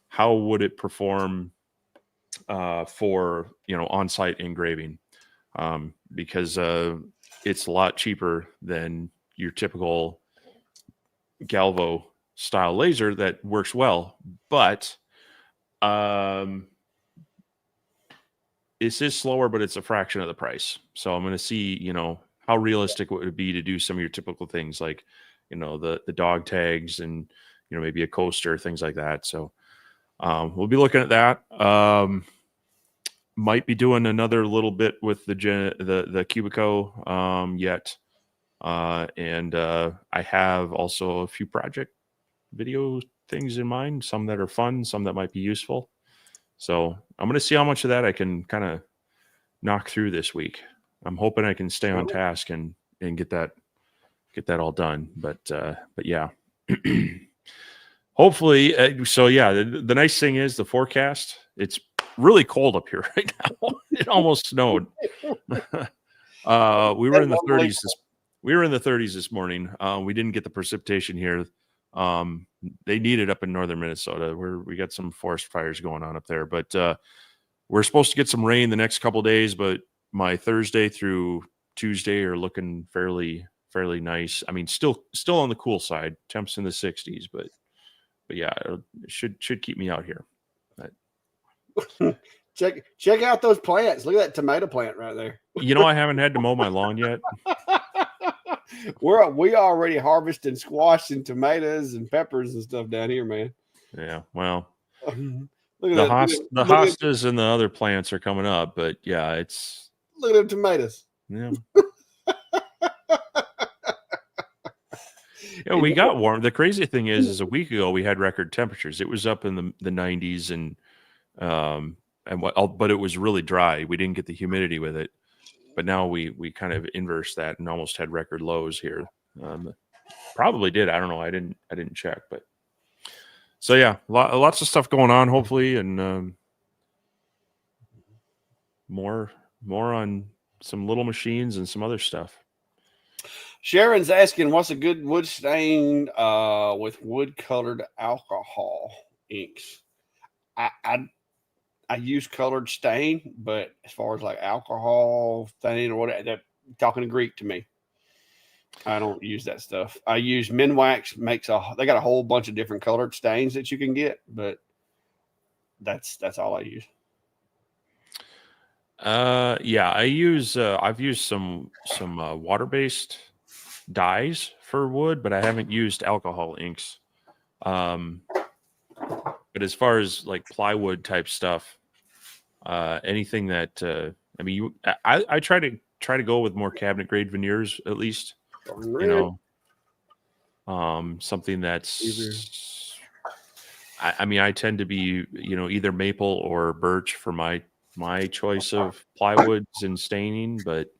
how would it perform for on-site engraving? Because it's a lot cheaper than your typical Galvo style laser that works well, but this is slower, but it's a fraction of the price. So I'm going to see how realistic it would be to do some of your typical things like the dog tags and maybe a coaster, things like that. So we'll be looking at that. Might be doing another little bit with the Cubico yet. And I have also a few project video things in mind, some that are fun, some that might be useful. So I'm going to see how much of that I can kind of knock through this week. I'm hoping I can stay on task and get that all done. But yeah. Hopefully, so yeah, the nice thing is the forecast, it's really cold up here right now. It almost snowed. We were in the 30s. We were in the 30s this morning. We didn't get the precipitation here. They need it up in northern Minnesota, where we got some forest fires going on up there. But we're supposed to get some rain the next couple of days. But my Thursday through Tuesday are looking fairly nice. Still on the cool side. Temps in the 60s, but yeah, it should keep me out here. Check out those plants. Look at that tomato plant right there. I haven't had to mow my lawn yet. We already harvesting squash and tomatoes and peppers and stuff down here, man. Yeah, well, Look at The that. the hostas and the other plants are coming up, but yeah, it's Look at them tomatoes. yeah. Yeah, we got warm. The crazy thing is a week ago we had record temperatures. It was up in the 90s but it was really dry. We didn't get the humidity with it. But now we kind of inverse that and almost had record lows here. Probably did. I don't know. I didn't check, but so yeah, lots of stuff going on. Hopefully, and more on some little machines and some other stuff. Sharon's asking, what's a good wood stain with wood colored alcohol inks? I use colored stain, but as far as like alcohol stain or whatever, that talking to Greek to me. I don't use that stuff. I use Minwax. They got a whole bunch of different colored stains that you can get, but that's all I use. Yeah, I've used some water-based dyes for wood, but I haven't used alcohol inks. But as far as like plywood type stuff, anything that I try to go with more cabinet grade veneers at least. You know, something that's I tend to be either maple or birch for my choice of plywoods and staining, but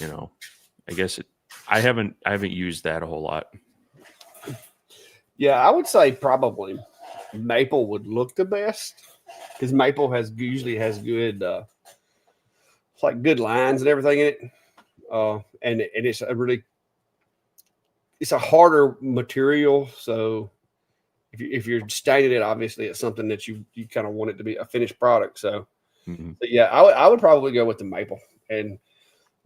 I guess I haven't used that a whole lot. Yeah, I would say probably maple would look the best because maple usually has good it's like good lines and everything in it. And it's a harder material, so if you're staining it, obviously it's something that you kind of want it to be a finished product. So, but yeah, I would probably go with the maple. And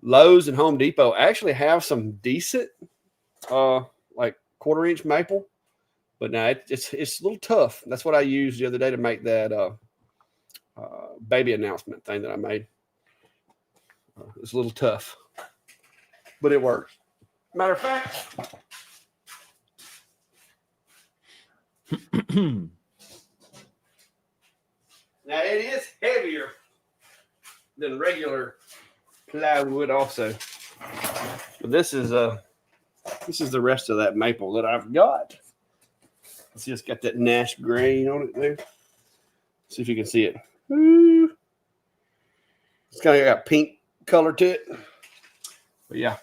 Lowe's and Home Depot actually have some decent like 1/4 inch maple, but now it's a little tough. That's what I used the other day to make that baby announcement thing that I made. It's a little tough, but it works. Matter of fact, now it is heavier than regular plywood also. But this is the rest of that maple that I've got. See, it's got that Nash grain on it there. See if you can see it. It's kind of got pink color to it. But yeah,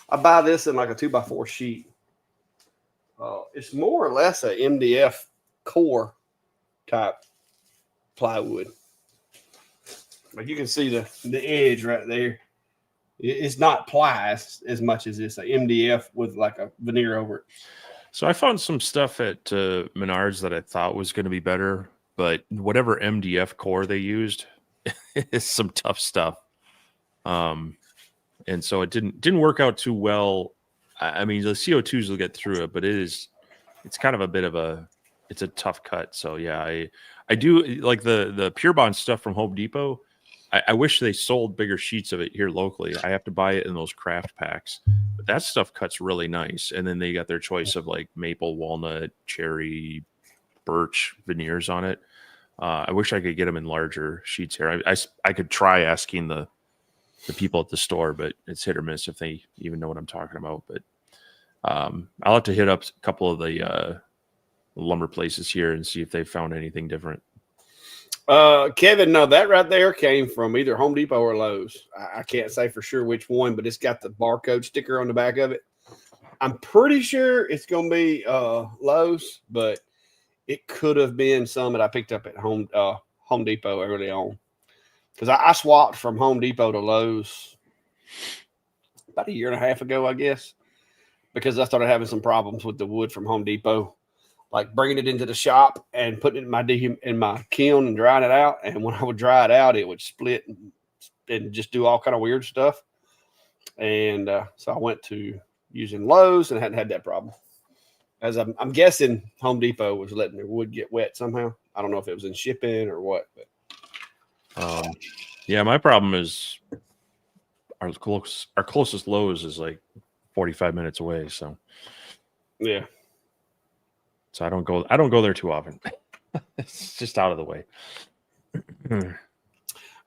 I buy this in like a 2x4 sheet. It's more or less a MDF core type plywood. But you can see the edge right there. It's not ply as much as it's a MDF with like a veneer over it. So I found some stuff at Menards that I thought was going to be better, but whatever MDF core they used is some tough stuff. And so it didn't work out too well. I mean, the CO2s will get through it, but it's kind of it's a tough cut. So yeah, I do like the Pure Bond stuff from Home Depot. I wish they sold bigger sheets of it here locally. I have to buy it in those craft packs, but that stuff cuts really nice. And then they got their choice of like maple, walnut, cherry, birch veneers on it. I wish I could get them in larger sheets here. I could try asking the people at the store, but it's hit or miss if they even know what I'm talking about. But I'll have to hit up a couple of the lumber places here and see if they found anything different. Kevin, no, that right there came from either Home Depot or Lowe's. I can't say for sure which one, but it's got the barcode sticker on the back of it. I'm pretty sure it's going to be Lowe's, but it could have been some that I picked up at Home Depot early on. Because I swapped from Home Depot to Lowe's about 1.5 years ago, I guess, because I started having some problems with the wood from Home Depot, like bringing it into the shop and putting it in my kiln and drying it out. And when I would dry it out, it would split and just do all kind of weird stuff. And so I went to using Lowe's and hadn't had that problem. As I'm guessing Home Depot was letting their wood get wet somehow. I don't know if it was in shipping or what, but. Yeah, my problem is our closest Lowe's is like 45 minutes away. So yeah. So I don't go there too often. It's just out of the way.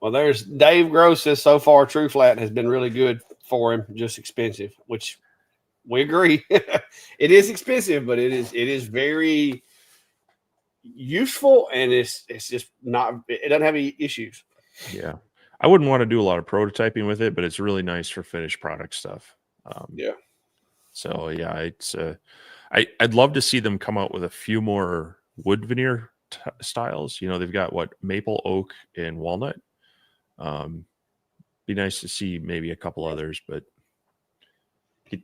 Well, there's Dave Gross says so far True Flat has been really good for him, just expensive, which we agree. It is expensive, but it is very useful, and it's just not, it doesn't have any issues. Yeah. I wouldn't want to do a lot of prototyping with it, but it's really nice for finished product stuff. Yeah. So yeah, it's I'd love to see them come out with a few more wood veneer styles. You know, they've got what, maple, oak, and walnut. Be nice to see maybe a couple others, but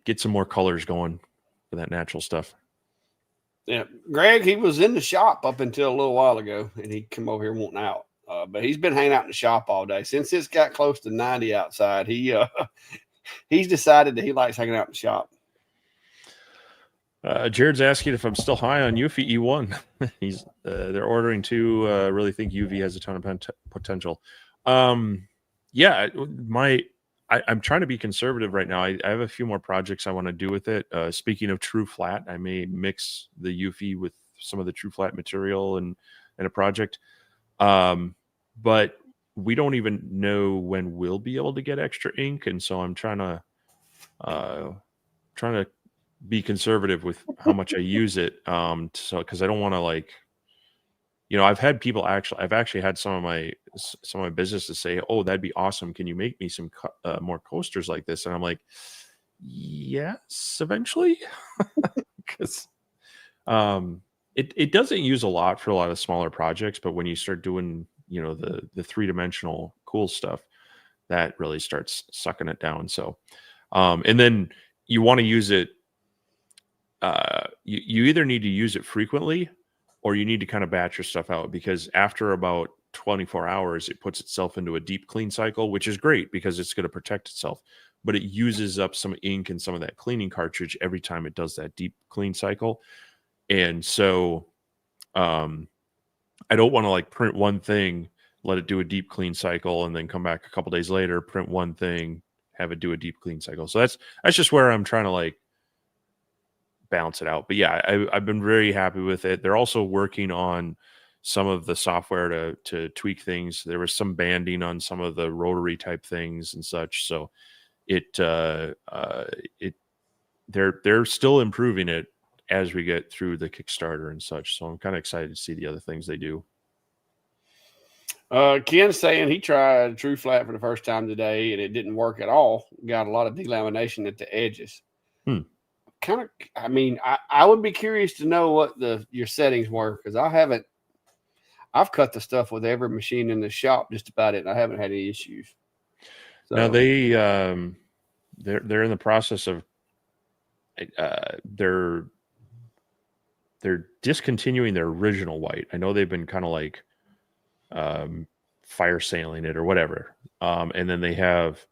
get some more colors going for that natural stuff. Yeah, Greg, he was in the shop up until a little while ago, and he come over here wanting out. But he's been hanging out in the shop all day since it's got close to 90 outside. He's decided that he likes hanging out in the shop. Jared's asking if I'm still high on Eufy E1. He's they're ordering two. Really think UV has a ton of potential. Yeah, I'm trying to be conservative right now. I have a few more projects I want to do with it. Speaking of True Flat, I may mix the Eufy with some of the True Flat material in a project. But we don't even know when we'll be able to get extra ink, and so I'm trying to be conservative with how much I use it. So because I don't want to, like, you know, I've actually had some of my businesses say, "Oh, that'd be awesome. Can you make me some more coasters like this?" And I'm like, "Yes, eventually," because it doesn't use a lot for a lot of smaller projects, but when you start doing, you know, the 3-dimensional cool stuff, that really starts sucking it down. So, and then you want to use it. You either need to use it frequently, or you need to kind of batch your stuff out, because after about 24 hours, it puts itself into a deep clean cycle, which is great because it's going to protect itself, but it uses up some ink and some of that cleaning cartridge every time it does that deep clean cycle. And so, I don't want to, like, print one thing, let it do a deep clean cycle, and then come back a couple days later, print one thing, have it do a deep clean cycle. So that's just where I'm trying to, like, balance it out. But yeah, I've been very happy with it. They're also working on some of the software to tweak things. There was some banding on some of the rotary type things and such. So they're still improving it as we get through the Kickstarter and such. So I'm kind of excited to see the other things they do. Ken's saying he tried True Flat for the first time today and it didn't work at all. Got a lot of delamination at the edges. Kind of, I mean, I would be curious to know what your settings were, because I've cut the stuff with every machine in the shop just about it, and I haven't had any issues. So, now they're in the process of they're discontinuing their original white. I know they've been kind of like fire sailing it or whatever, and then they have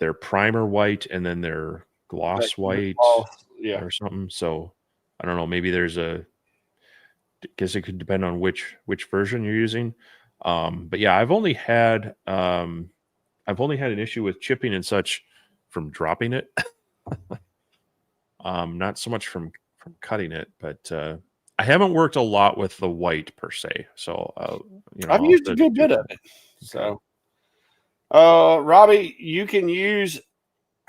their primer white, and then their gloss white, or something. So I don't know, maybe there's I guess it could depend on which version you're using. But yeah, I've only had an issue with chipping and such from dropping it. Not so much from cutting it, but I haven't worked a lot with the white per se. So you know, I've used a good bit of it. So Robbie, you can use,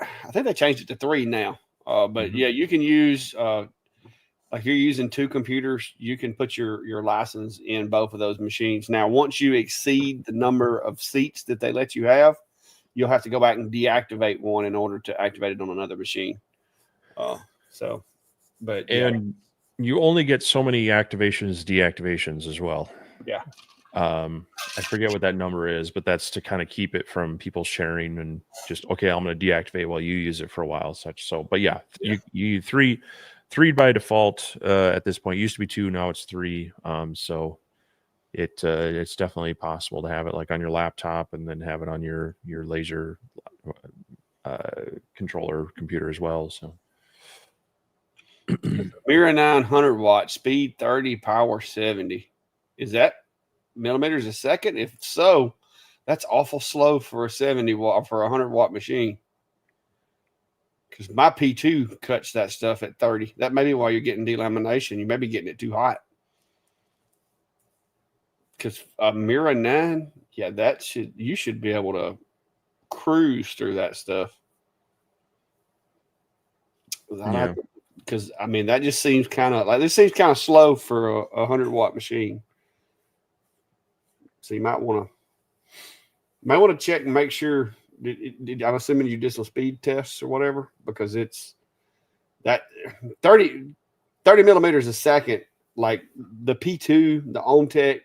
I think they changed it to 3 now. But yeah, you can use, like you're using 2 computers, you can put your license in both of those machines. Now, once you exceed the number of seats that they let you have, you'll have to go back and deactivate one in order to activate it on another machine. You only get so many deactivations as well. Yeah. I forget what that number is, but that's to kind of keep it from people sharing and just, okay, I'm going to deactivate while you use it for a while, such. So, but yeah, you 3 by default at this point. It used to be 2, now it's 3. So it's definitely possible to have it like on your laptop and then have it on your laser controller computer as well. So Mira 900 watt, speed 30, power 70. Is that millimeters a second? If so, that's awful slow for a 70 watt, for a 100 watt machine. Because my P2 cuts that stuff at 30. That may be why you're getting delamination. You may be getting it too hot. because a Mira 9, yeah, you should be able to cruise through that stuff. Because I mean, that just seems kind of like this seems kind of slow for a 100-watt machine. So you might want to check and make sure. I'm assuming you did some speed tests or whatever, because it's that 30 millimeters a second. Like the P2, the OnTech,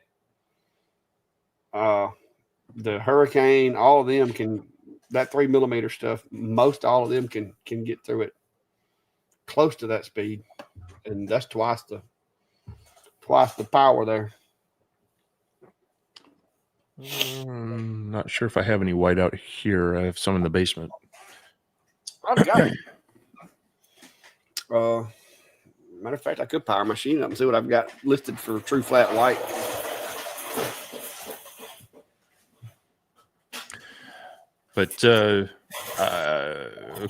the Hurricane, all of them can. That 3 millimeter stuff, most all of them can get through it close to that speed, and that's twice the power there. I'm not sure if I have any white out here. I have some in the basement. I've got it. Matter of fact, I could power my machine up and see what I've got listed for true flat white. But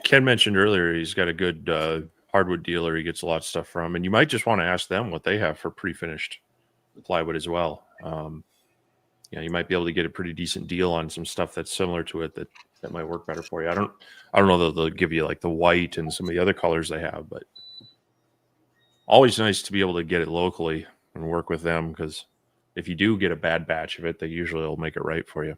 Ken mentioned earlier he's got a good hardwood dealer he gets a lot of stuff from, and you might just want to ask them what they have for pre-finished plywood as well. You might be able to get a pretty decent deal on some stuff that's similar to it that might work better for you. I don't know that they'll give you like the white and some of the other colors they have, but always nice to be able to get it locally and work with them, because if you do get a bad batch of it, they usually will make it right for you.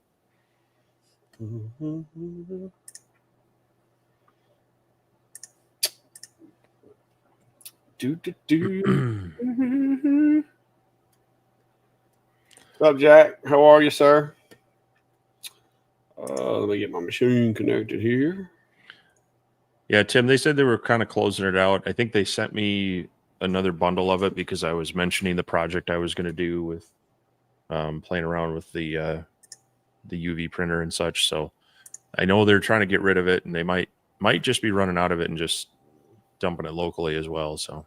What's up, Jack? How are you, sir? Let me get my machine connected here. Yeah, Tim, they said they were kind of closing it out. I think they sent me another bundle of it because I was mentioning the project I was going to do with playing around with the UV printer and such. So I know they're trying to get rid of it, and they might just be running out of it and just dumping it locally as well. So,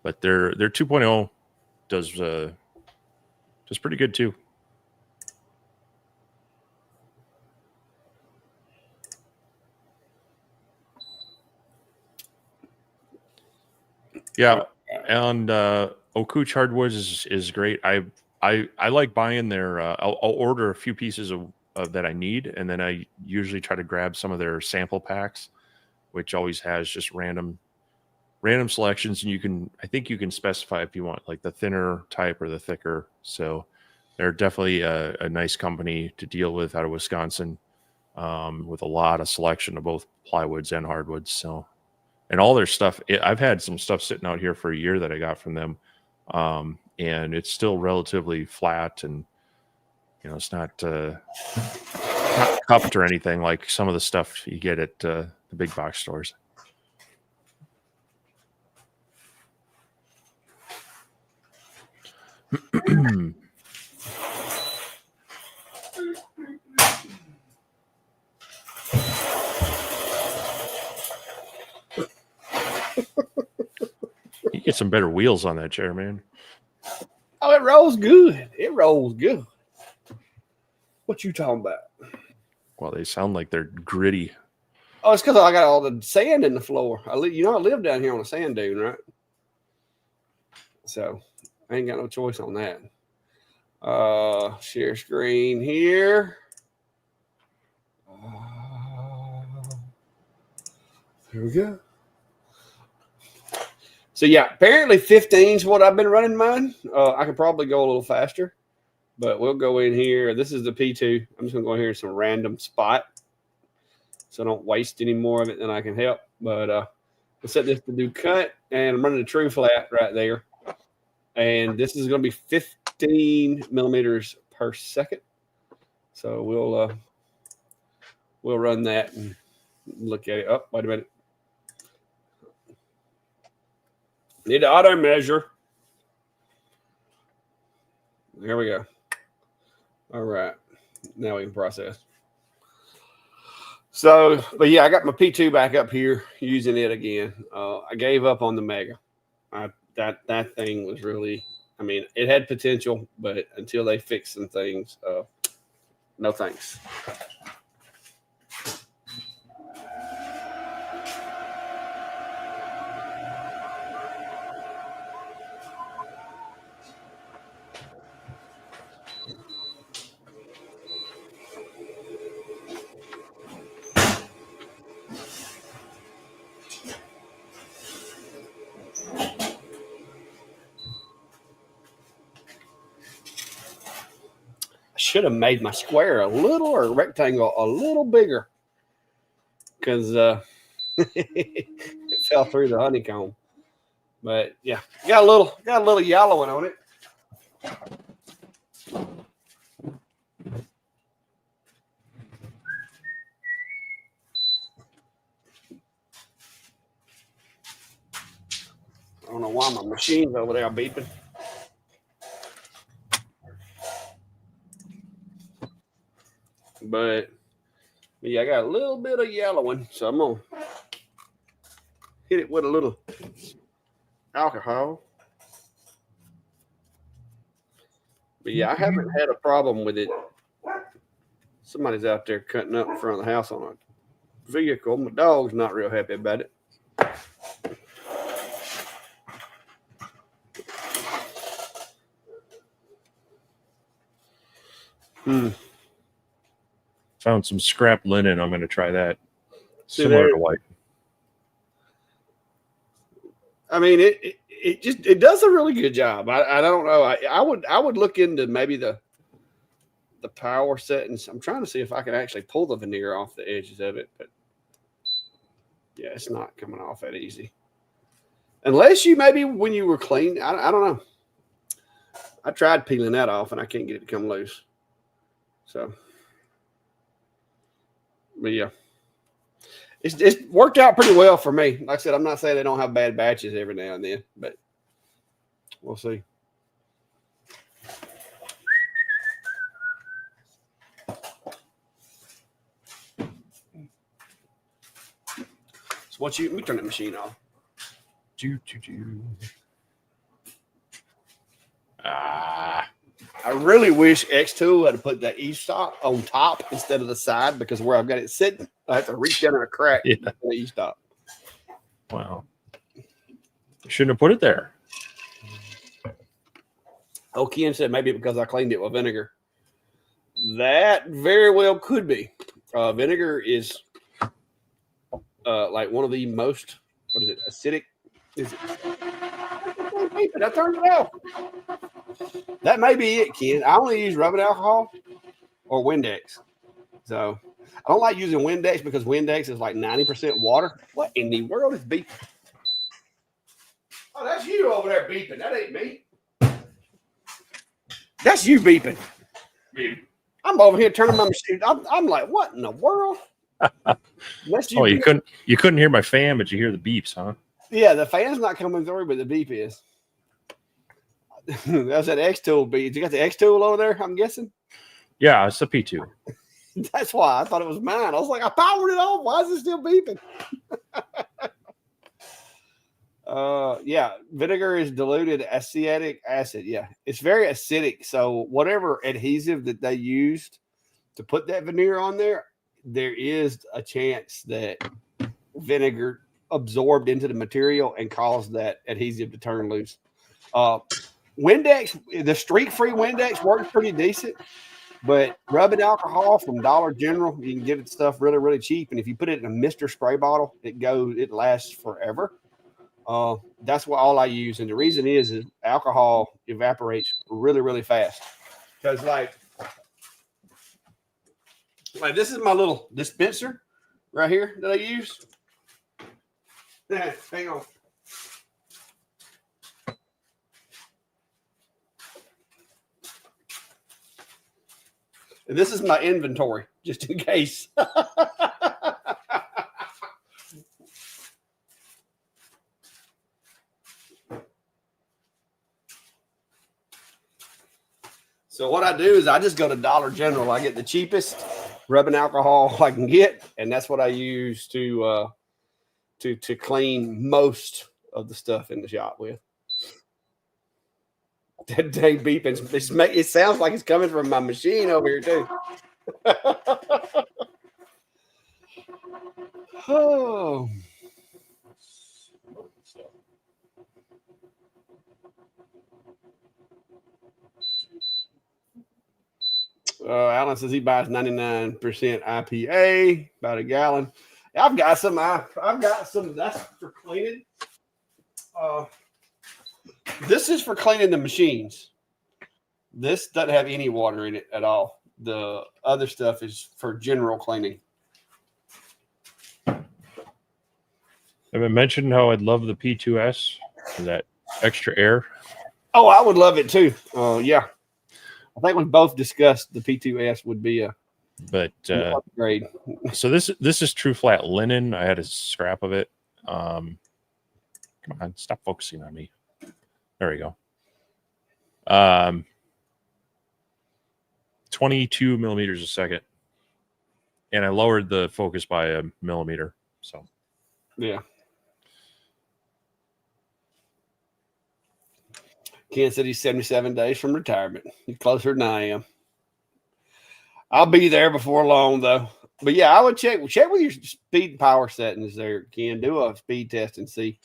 but their 2.0 does pretty good too. Yeah, and Okuch Hardwoods is great. I like buying their. I'll order a few pieces of that I need, and then I usually try to grab some of their sample packs, which always has just random selections, and I think you can specify if you want like the thinner type or the thicker. So they're definitely a nice company to deal with out of Wisconsin, with a lot of selection of both plywoods and hardwoods. So. And all their stuff, I've had some stuff sitting out here for a year that I got from them, and it's still relatively flat, and it's not cupped or anything like some of the stuff you get at the big box stores. You get some better wheels on that chair, man. Oh, it rolls good. It rolls good. What you talking about? Well, they sound like they're gritty. Oh, it's because I got all the sand in the floor. I live down here on a sand dune, right? So I ain't got no choice on that. Share screen here. There we go. So yeah, apparently 15 is what I've been running mine. I could probably go a little faster, but we'll go in here. This is the P2. I'm just gonna go in here in some random spot, so I don't waste any more of it than I can help. But we'll set this to do cut, and I'm running a true flat right there. And this is gonna be 15 millimeters per second. So we'll run that and look at it. Oh, wait a minute. Need to auto measure. There we go. All right. Now we can process. So, but yeah, I got my P2 back up here using it again. I gave up on the Mega. That thing was really, I mean, it had potential, but until they fix some things, no thanks. should have made my square a little or rectangle a little bigger because it fell through the honeycomb. But yeah, got a little yellowing on it. I don't know why my machine's over there beeping. But yeah, I got a little bit of yellowing, so I'm gonna hit it with a little alcohol. But yeah, I haven't had a problem with it. Somebody's out there cutting up in front of the house on a vehicle. My dog's not real happy about it. Found some scrap linen. I'm going to try that. Similar to white. I mean, it does a really good job. I don't know. I would look into maybe the power settings. I'm trying to see if I can actually pull the veneer off the edges of it, but yeah, it's not coming off that easy. Unless you maybe when you were clean, I don't know. I tried peeling that off and I can't get it to come loose. So, but yeah, it's worked out pretty well for me. Like I said, I'm not saying they don't have bad batches every now and then, but we'll see. So let me turn the machine off. I really wish X2 had put that e-stop on top instead of the side because where I've got it sitting, I have to reach down in a crack to the e-stop. Wow. You shouldn't have put it there. Oh, Ken said maybe because I cleaned it with vinegar. That very well could be. Vinegar is like one of the most, what is it, acidic? Is it? I turned it off. That may be it, Ken. I only use rubbing alcohol or Windex. So I don't like using Windex because Windex is like 90% water. What in the world is beeping? Oh, that's you over there beeping. That ain't me. That's you beeping. I'm over here turning my machine. I'm like, what in the world? Oh, you couldn't hear my fan, but you hear the beeps, huh? Yeah, the fan's not coming through, but the beep is. That's that X tool beep. You got the X tool over there, I'm guessing? Yeah, it's a P2. That's why I thought it was mine. I was like, I powered it off. Why is it still beeping? Yeah, vinegar is diluted acetic acid. Yeah, it's very acidic. So whatever adhesive that they used to put that veneer on there, there is a chance that vinegar absorbed into the material and caused that adhesive to turn loose. Windex, the streak-free Windex works pretty decent, but rubbing alcohol from Dollar General, you can get it stuff really, really cheap. And if you put it in a Mr. Spray bottle, it lasts forever. That's what all I use. And the reason is alcohol evaporates really, really fast. Because like this is my little dispenser right here that I use. Hang on. And this is my inventory, just in case. So what I do is I just go to Dollar General. I get the cheapest rubbing alcohol I can get, and that's what I use to clean most of the stuff in the shop with. That dang beeping. It sounds like it's coming from my machine over here, too. Oh. Alan says he buys 99% IPA, about a gallon. I've got some that's for cleaning. This is for cleaning the machines. This doesn't have any water in it at all. The other stuff is for general cleaning. Have I mentioned how I'd love the P2S for that extra air? Oh, I would love it too. Yeah. I think we both discussed the P2S would be an upgrade. So this is true flat linen. I had a scrap of it. Come on, stop focusing on me. There we go. 22 millimeters a second, and I lowered the focus by a millimeter. So yeah. Ken said he's 77 days from retirement. He's closer than I am. I'll be there before long, though. But yeah, I would check with your speed and power settings there, Ken. Do a speed test and see.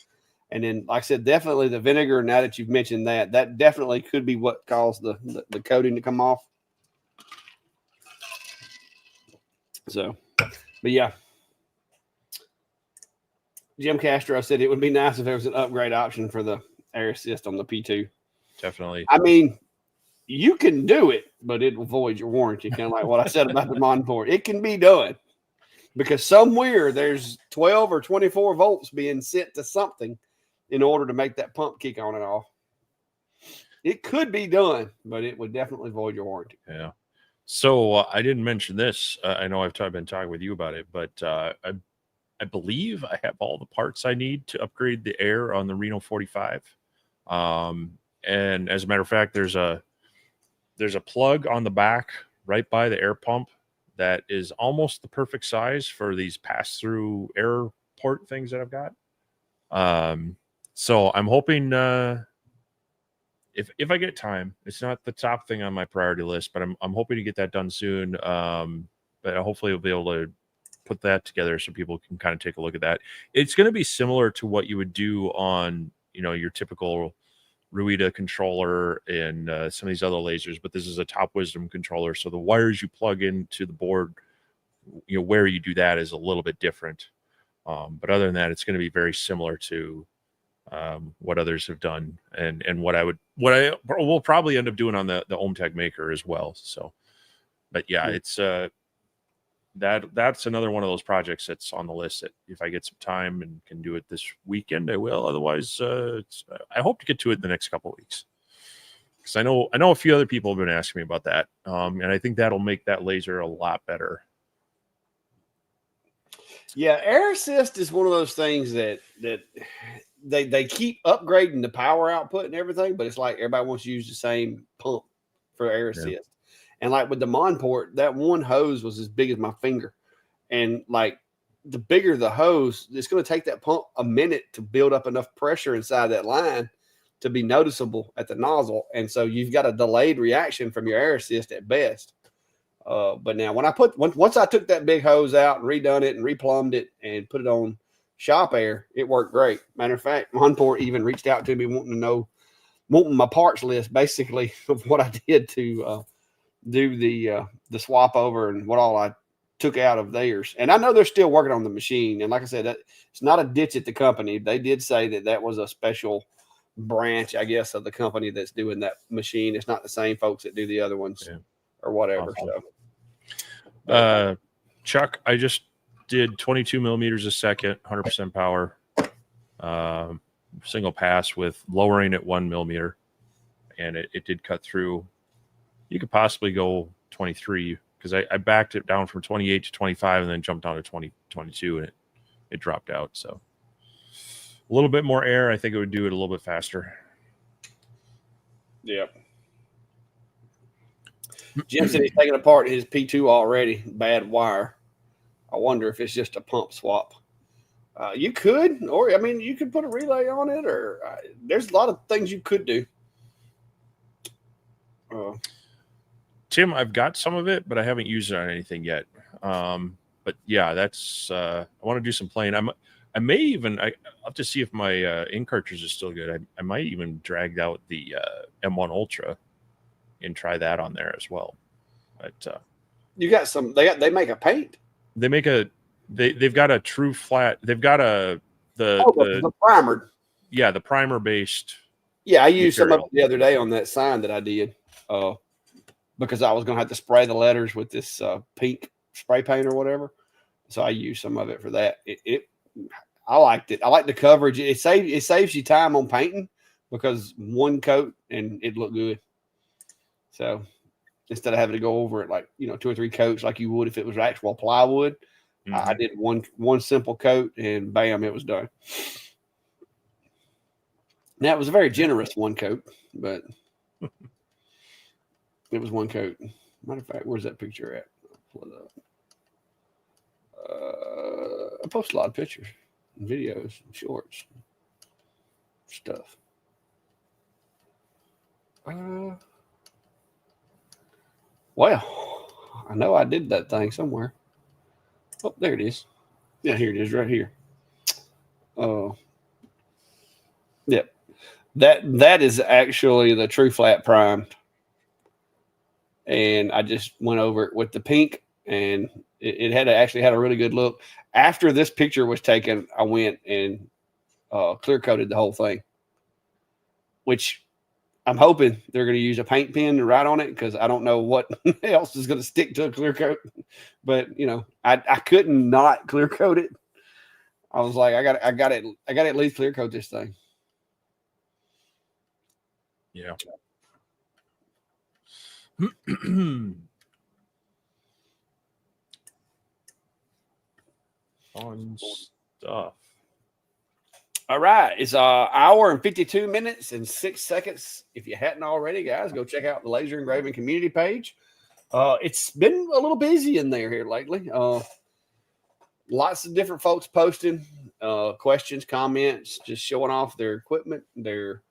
And then, like I said, definitely the vinegar. Now that you've mentioned that definitely could be what caused the coating to come off. So, but yeah. Jim Castro said it would be nice if there was an upgrade option for the air assist on the P2. Definitely. I mean, you can do it, but it will void your warranty. Kind of like what I said about the Monport. It can be done because somewhere there's 12 or 24 volts being sent to something in order to make that pump kick on and off. It could be done, but it would definitely void your warranty. Yeah. So I didn't mention this. I know I've been talking with you about it, but I believe I have all the parts I need to upgrade the air on the Reno 45. And as a matter of fact, there's a plug on the back right by the air pump that is almost the perfect size for these pass-through air port things that I've got. So I'm hoping if I get time, it's not the top thing on my priority list, but I'm hoping to get that done soon. But hopefully we'll be able to put that together so people can kind of take a look at that. It's going to be similar to what you would do on, your typical Ruida controller and some of these other lasers, but this is a Top Wisdom controller. So the wires you plug into the board, where you do that is a little bit different. But other than that, it's going to be very similar to what others have done and what I will probably end up doing on the OhmTech Maker as well. So, but yeah, it's that's another one of those projects that's on the list that if I get some time and can do it this weekend, I will. Otherwise, I hope to get to it in the next couple of weeks because I know a few other people have been asking me about that, and I think that'll make that laser a lot better. Yeah, air assist is one of those things that they keep upgrading the power output and everything, but it's like everybody wants to use the same pump for air assist. Yeah. And like with the Monport, that one hose was as big as my finger. And like the bigger the hose, it's going to take that pump a minute to build up enough pressure inside that line to be noticeable at the nozzle. And so you've got a delayed reaction from your air assist at best. But now once I took that big hose out and redone it and replumbed it and put it on shop air, it worked great. Matter of fact, Monport even reached out to me wanting my parts list basically of what I did to do the swap over and what all I took out of theirs. And I know they're still working on the machine. And like I said, it's not a ditch at the company. They did say that was a special branch, I guess, of the company that's doing that machine. It's not the same folks that do the other ones or whatever. Awesome. So, Chuck, I just did 22 millimeters a second, 100% power, single pass with lowering at 1 millimeter. And it did cut through. You could possibly go 23 because I backed it down from 28 to 25 and then jumped down to 22 and it dropped out. So a little bit more air. I think it would do it a little bit faster. Yeah. Jim said he's taking apart his P2 already. Bad wire. I wonder if it's just a pump swap. You could, or I mean, you could put a relay on it, or there's a lot of things you could do. Tim, I've got some of it, but I haven't used it on anything yet. But yeah, that's I want to do some playing. I may even I'll have to see if my ink cartridge is still good. I might even drag out the M1 Ultra and try that on there as well. But you got some. They make a paint. They make they've got a true flat. They've got the primer. Yeah, the primer based. Yeah, I used some of it the other day on that sign that I did. because I was going to have to spray the letters with this pink spray paint or whatever. So I used some of it for that. I liked it. I like the coverage. It saves you time on painting because one coat and it looked good. So instead of having to go over it like 2 or 3 coats like you would if it was actual plywood, I did one simple coat and bam, it was done. Now it was a very generous one coat, but it was one coat. Matter of fact, where's that picture at? I'll pull it up. I post a lot of pictures, and videos, and shorts, stuff. Well, I know I did that thing somewhere. Oh, there it is. Yeah, here it is, right here. Yep. That is actually the True Flat primed, and I just went over it with the pink, and it actually had a really good look. After this picture was taken, I went and clear coated the whole thing, which I'm hoping they're going to use a paint pen to write on it because I don't know what else is going to stick to a clear coat. But I couldn't not clear coat it. I was like, I got to at least clear coat this thing. Yeah. Fun stuff. All right. It's an hour and 52 minutes and 6 seconds. If you hadn't already, guys, go check out the Laser Engraving community page. It's been a little busy in there here lately. Lots of different folks posting questions, comments, just showing off their equipment, their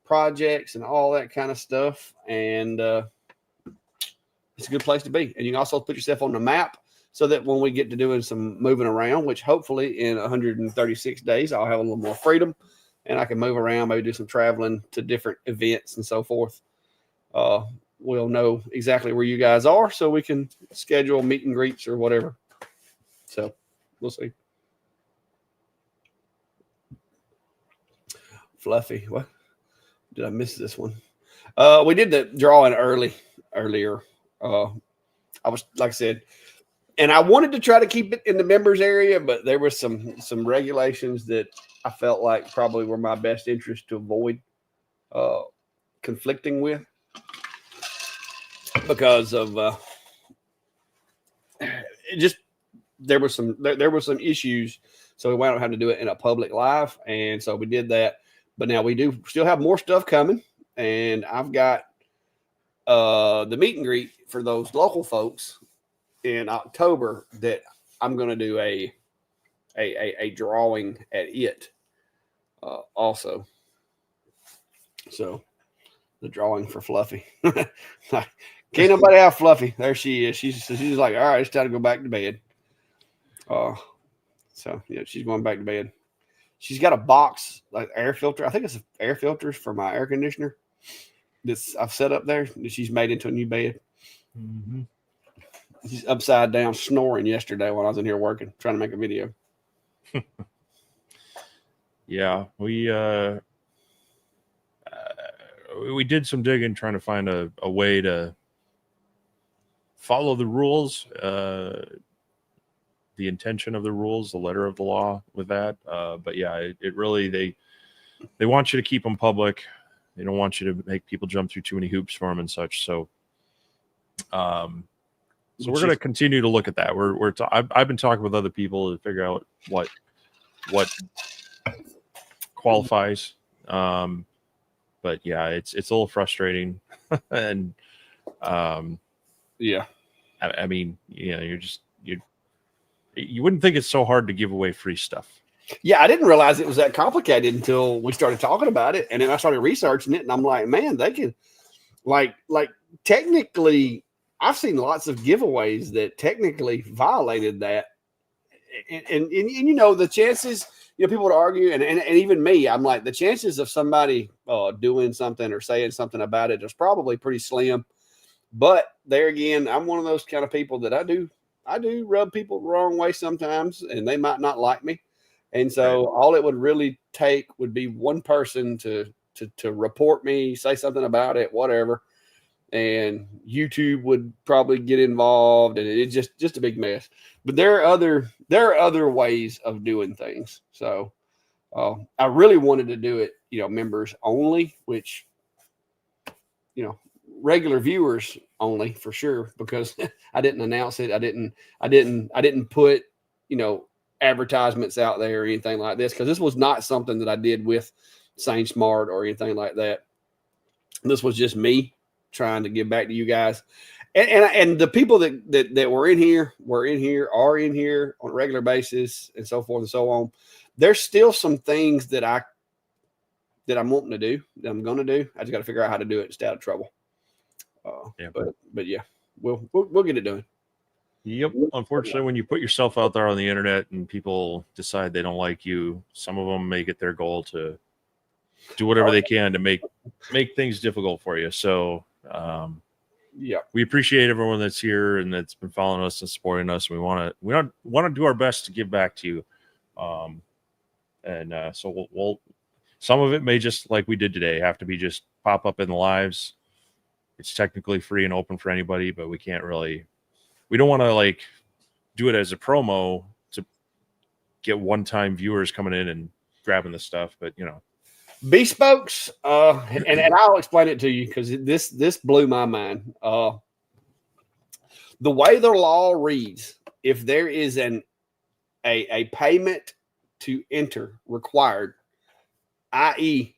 projects, and all that kind of stuff. And it's a good place to be. And you can also put yourself on the map so that when we get to doing some moving around, which hopefully in 136 days, I'll have a little more freedom and I can move around, maybe do some traveling to different events and so forth. We'll know exactly where you guys are so we can schedule meet and greets or whatever. So we'll see. Fluffy. What? Did I miss this one? We did the drawing earlier. I was, like I said, and I wanted to try to keep it in the members area, but there were some regulations that I felt like probably were my best interest to avoid conflicting with because of there were some issues. So we wound up having to do it in a public live, and so we did that. But now we do still have more stuff coming, and I've got the meet and greet for those local folks in October that I'm going to do a drawing at it also. So the drawing for Fluffy. Can't nobody have Fluffy. There she is. She's like, all right, it's time to go back to bed. So yeah, she's going back to bed. She's got a box, like air filter. I think it's air filters for my air conditioner that's I've set up there that she's made into a new bed. Mm-hmm. She's upside down snoring yesterday when I was in here working, trying to make a video. Yeah, we did some digging trying to find a way to follow the rules, the intention of the rules, the letter of the law with that. But yeah, it really, they want you to keep them public. They don't want you to make people jump through too many hoops for them and such. So, so we're going to continue to look at that. I've been talking with other people to figure out what qualifies. But yeah, it's a little frustrating. And yeah, I mean, you wouldn't think it's so hard to give away free stuff. Yeah, I didn't realize it was that complicated until we started talking about it, and then I started researching it, and I'm like, man, they can, like technically, I've seen lots of giveaways that technically violated that, and the chances, people would argue, and even me, I'm like, the chances of somebody doing something or saying something about it is probably pretty slim. But there again, I'm one of those kind of people that I do rub people the wrong way sometimes, and they might not like me. And so all it would really take would be one person to report me, say something about it, whatever. and YouTube would probably get involved, and it's just a big mess. But there are other ways of doing things. So I really wanted to do it, members only, which, regular viewers only for sure, because I didn't announce it. I didn't put, advertisements out there or anything like this, because this was not something that I did with Sane Smart or anything like that. This was just me trying to give back to you guys. And the people that were in here are in here on a regular basis, and so forth and so on. There's still some things that I'm wanting to do, that I'm going to do. I just got to figure out how to do it and stay out of trouble. But yeah, we'll get it done. Yep. Unfortunately, when you put yourself out there on the internet and people decide they don't like you, some of them make it their goal to do whatever they can to make things difficult for you. So, we appreciate everyone that's here and that's been following us and supporting us. We want to do our best to give back to you. So we'll some of it may, just like we did today, have to be just pop up in the lives. It's technically free and open for anybody, but we don't want to do it as a promo to get one-time viewers coming in and grabbing the stuff. But Bespokes, and I'll explain it to you, because this blew my mind. The way the law reads, if there is a payment to enter required, i.e.,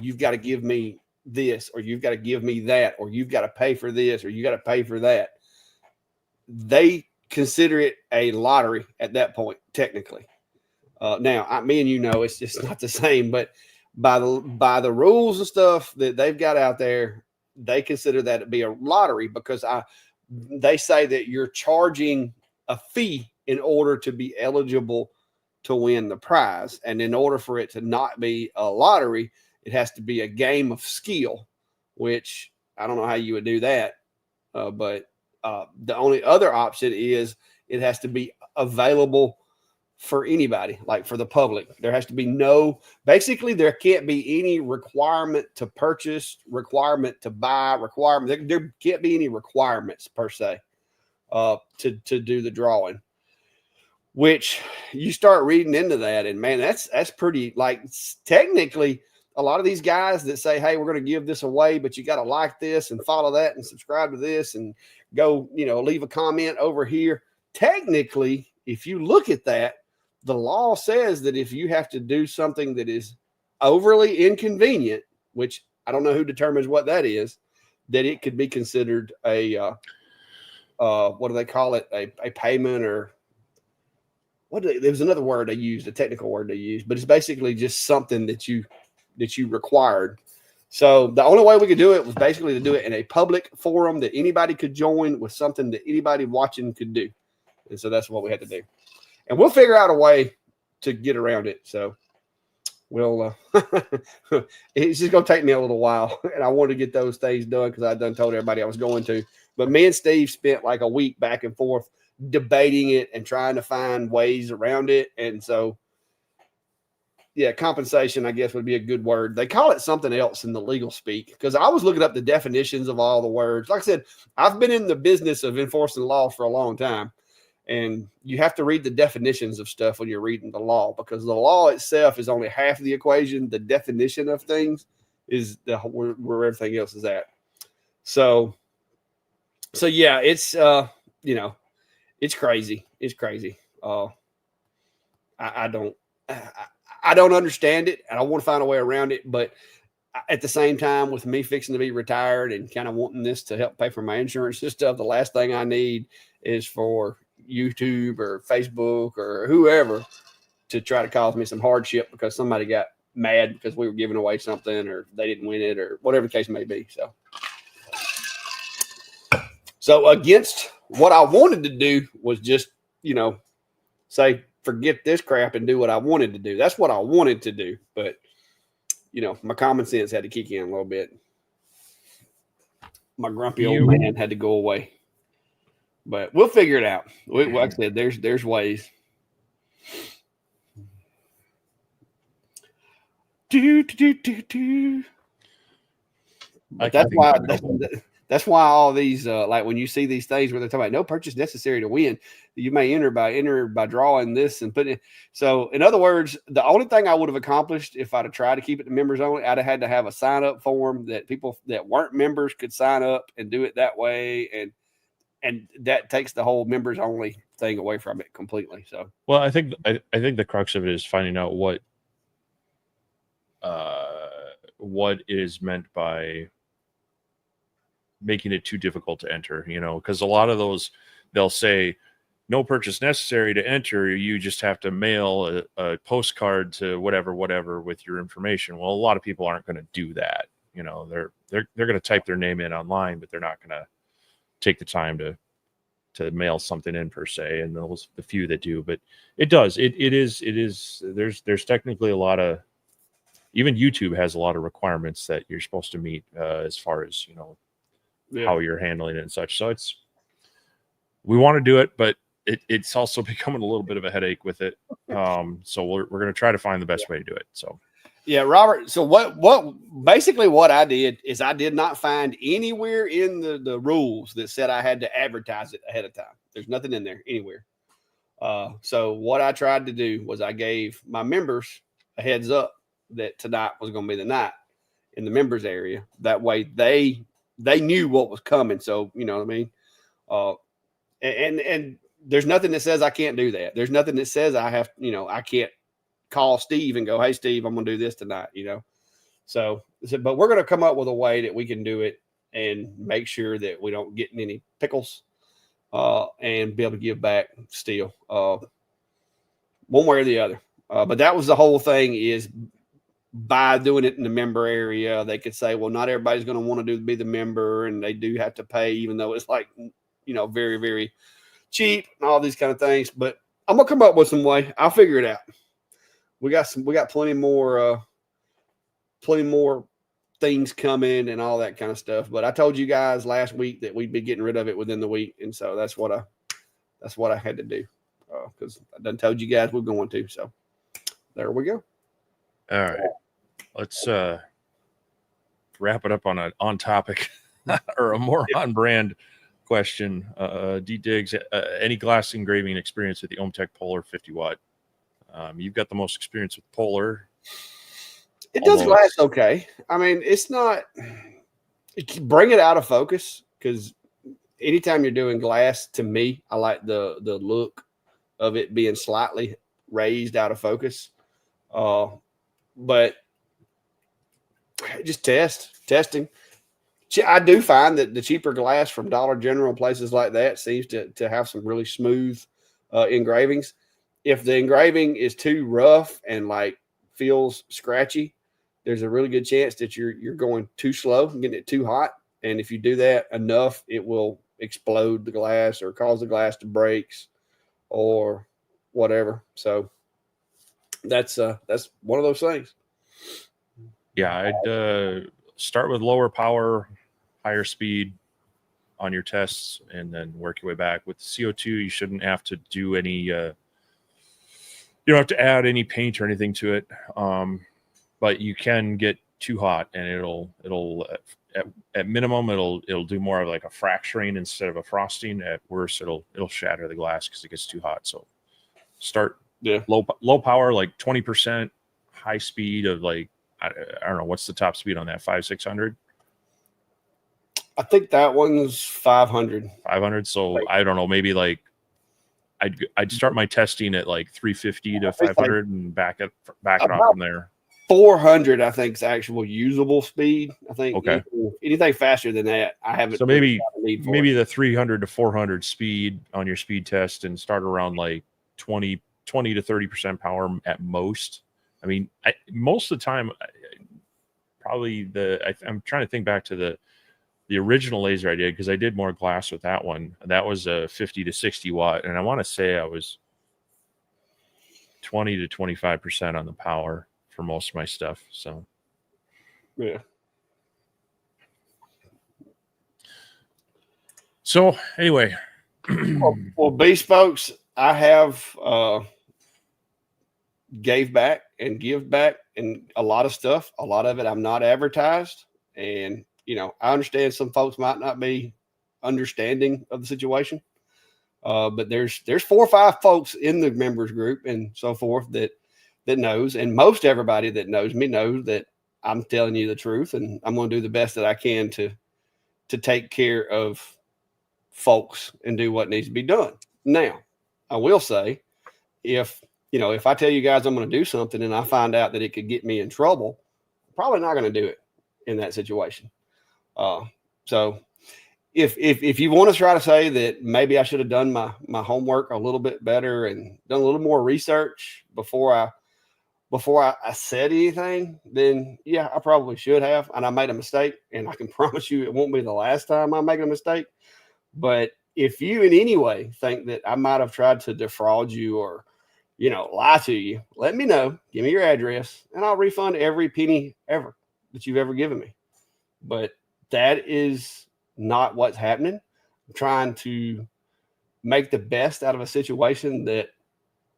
you've got to give me this, or you've got to give me that, or you've got to pay for this, or you got to pay for that, they consider it a lottery at that point, technically. Now, me and it's just not the same, but by the rules and stuff that they've got out there, they consider that to be a lottery, because they say that you're charging a fee in order to be eligible to win the prize. And in order for it to not be a lottery, it has to be a game of skill, which I don't know how you would do that. But the only other option is it has to be available for anybody, like for the public. There has to be basically there can't be any requirement to purchase, requirement to buy, requirement. There can't be any requirements per se to do the drawing, which you start reading into that, and man, that's pretty, technically a lot of these guys that say, hey, we're going to give this away, but you got to like this and follow that and subscribe to this and go, leave a comment over here. Technically, if you look at that, the law says that if you have to do something that is overly inconvenient, which I don't know who determines what that is, that it could be considered a, what do they call it? A payment, or there's another word they used, a technical word they used, but it's basically just something that you required. So the only way we could do it was basically to do it in a public forum that anybody could join, with something that anybody watching could do. And so that's what we had to do. And we'll figure out a way to get around it. So we'll, it's just going to take me a little while. And I want to get those things done, because I done told everybody I was going to. But me and Steve spent like a week back and forth debating it and trying to find ways around it. And so, yeah, compensation, I guess, would be a good word. They call it something else in the legal speak, because I was looking up the definitions of all the words. Like I said, I've been in the business of enforcing law for a long time, and you have to read the definitions of stuff when you're reading the law, because the law itself is only half of the equation. The definition of things is where everything else is at. So yeah, it's it's crazy. It's crazy. I don't understand it, and I want to find a way around it. But at the same time, with me fixing to be retired and kind of wanting this to help pay for my insurance and stuff, the last thing I need is for YouTube or Facebook or whoever to try to cause me some hardship because somebody got mad because we were giving away something, or they didn't win it, or whatever the case may be. So against what I wanted to do was just, say, forget this crap and do what I wanted to do. That's what I wanted to do. But, my common sense had to kick in a little bit. My grumpy old man had to go away. But we'll figure it out. Like I said, there's ways. But that's That's why all these, like when you see these things where they're talking about no purchase necessary to win, you may enter by drawing this and putting it. So, in other words, the only thing I would have accomplished if I'd have tried to keep it to members only, I'd have had to have a sign up form that people that weren't members could sign up and do it that way, and that takes the whole members only thing away from it completely. So, well, I think the crux of it is finding out what is meant by making it too difficult to enter, because a lot of those, they'll say no purchase necessary to enter. You just have to mail a postcard to whatever with your information. Well, a lot of people aren't going to do that. They're going to type their name in online, but they're not going to take the time to mail something in per se. And the few that do, but it is there's technically a lot of, even YouTube has a lot of requirements that you're supposed to meet as far as how you're handling it and such. So we want to do it, but it's also becoming a little bit of a headache with it. So we're going to try to find the best way to do it. So yeah, Robert. So what I did is I did not find anywhere in the rules that said I had to advertise it ahead of time. There's nothing in there anywhere. So what I tried to do was I gave my members a heads up that tonight was going to be the night in the members area. That way they knew what was coming. So, you know what I mean? And there's nothing that says I can't do that. There's nothing that says I have, I can't call Steve and go, hey, Steve, I'm going to do this tonight, So, but we're going to come up with a way that we can do it and make sure that we don't get in any pickles and be able to give back still one way or the other. But that was the whole thing, is by doing it in the member area, they could say, well, not everybody's going to want to be the member, and they do have to pay, even though it's like, very, very cheap and all these kind of things. But I'm going to come up with some way. I'll figure it out. We got plenty more things coming and all that kind of stuff. But I told you guys last week that we'd be getting rid of it within the week. And so that's what I had to do. Cause I done told you guys we're going to, so there we go. All right. Let's wrap it up on topic or a more on brand question. D Diggs, any glass engraving experience with the OhmTech Polar 50 watt? You've got the most experience with Polar. It does glass okay. I mean, it's not. Bring it out of focus, because anytime you're doing glass, to me, I like the look of it being slightly raised out of focus. But just testing. I do find that the cheaper glass from Dollar General, places like that, seems to have some really smooth engravings. If the engraving is too rough and like feels scratchy, there's a really good chance that you're going too slow and getting it too hot. And if you do that enough, it will explode the glass or cause the glass to break or whatever. So that's one of those things. Yeah, I'd start with lower power, higher speed on your tests, and then work your way back. With CO2, you shouldn't have to do any. You don't have to add any paint or anything to it, but you can get too hot, and it'll at minimum it'll do more of like a fracturing instead of a frosting. At worst, it'll shatter the glass because it gets too hot. So start low power, like 20%, high speed of like. I don't know, what's the top speed on that? 500-600? I think that one's 500. 500. So I don't know, maybe like I'd start my testing at like 350 to 500 and back it off from there. 400, I think, is actual usable speed. I think anything faster than that, I haven't. So maybe the 300 to 400 speed on your speed test, and start around like 20 to 30% power at most. I mean, most of the time, probably I'm trying to think back to the original laser I did, because I did more glass with that one. That was a 50 to 60 watt, and I want to say I was 20 to 25% on the power for most of my stuff. So, yeah. So anyway, well, Beast folks, I have gave back and give back and a lot of stuff. A lot of it I'm not advertised, and I understand some folks might not be understanding of the situation. But there's 4 or 5 folks in the members group and so forth that knows, and most everybody that knows me knows that I'm telling you the truth, and I'm going to do the best that I can to take care of folks and do what needs to be done. Now, I will say, if I tell you guys I'm going to do something and I find out that it could get me in trouble, I'm probably not going to do it in that situation. So if you want to try to say that maybe I should have done my homework a little bit better and done a little more research before I said anything, then yeah, I probably should have. And I made a mistake, and I can promise you it won't be the last time I make a mistake. But if you in any way think that I might have tried to defraud you or, lie to you, let me know. Give me your address, and I'll refund every penny ever that you've ever given me. But that is not what's happening. I'm trying to make the best out of a situation that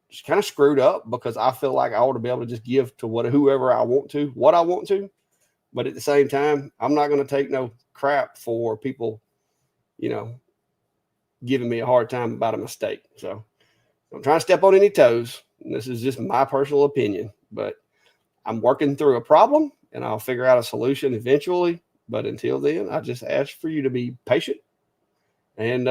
is kind of screwed up, because I feel like I ought to be able to just give to whoever I want to, what I want to. But at the same time, I'm not going to take no crap for people, giving me a hard time about a mistake. So I'm trying to step on any toes. And this is just my personal opinion, but I'm working through a problem, and I'll figure out a solution eventually. But until then, I just ask for you to be patient. And,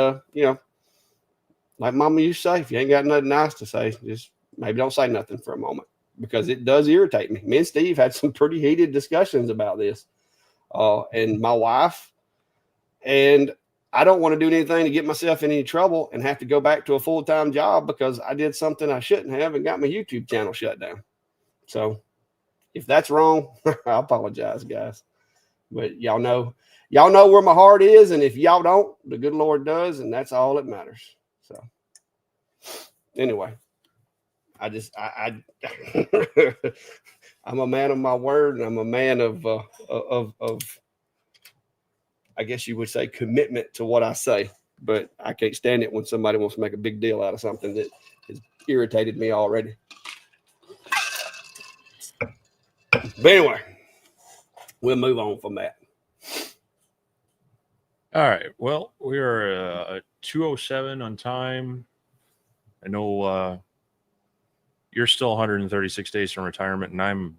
like Mama used to say, if you ain't got nothing nice to say, just maybe don't say nothing for a moment, because it does irritate me. Me and Steve had some pretty heated discussions about this. And my wife, and I don't want to do anything to get myself in any trouble and have to go back to a full-time job because I did something I shouldn't have and got my YouTube channel shut down. So if that's wrong, I apologize, guys. But y'all know where my heart is, and if y'all don't, the good Lord does, and that's all that matters. So anyway, I I'm a man of my word, and I'm a man of I guess you would say commitment to what I say. But I can't stand it when somebody wants to make a big deal out of something that has irritated me already. But anyway, we'll move on from that. All right. Well, we are 2:07 on time. I know you're still 136 days from retirement, and I'm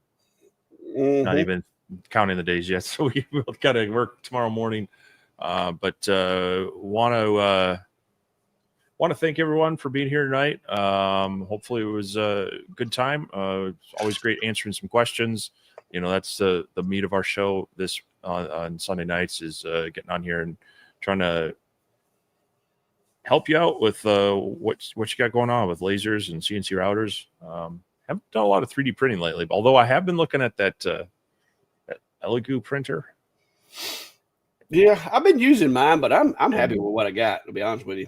not even counting the days yet. So we both got to work tomorrow morning. But want to thank everyone for being here tonight. Hopefully it was a good time. It's always great answering some questions. That's the meat of our show this on Sunday nights, is getting on here and trying to help you out with what you got going on with lasers and CNC routers. Haven't done a lot of 3D printing lately, although I have been looking at that Elegoo printer. Yeah, I've been using mine, but I'm happy with what I got, to be honest with you.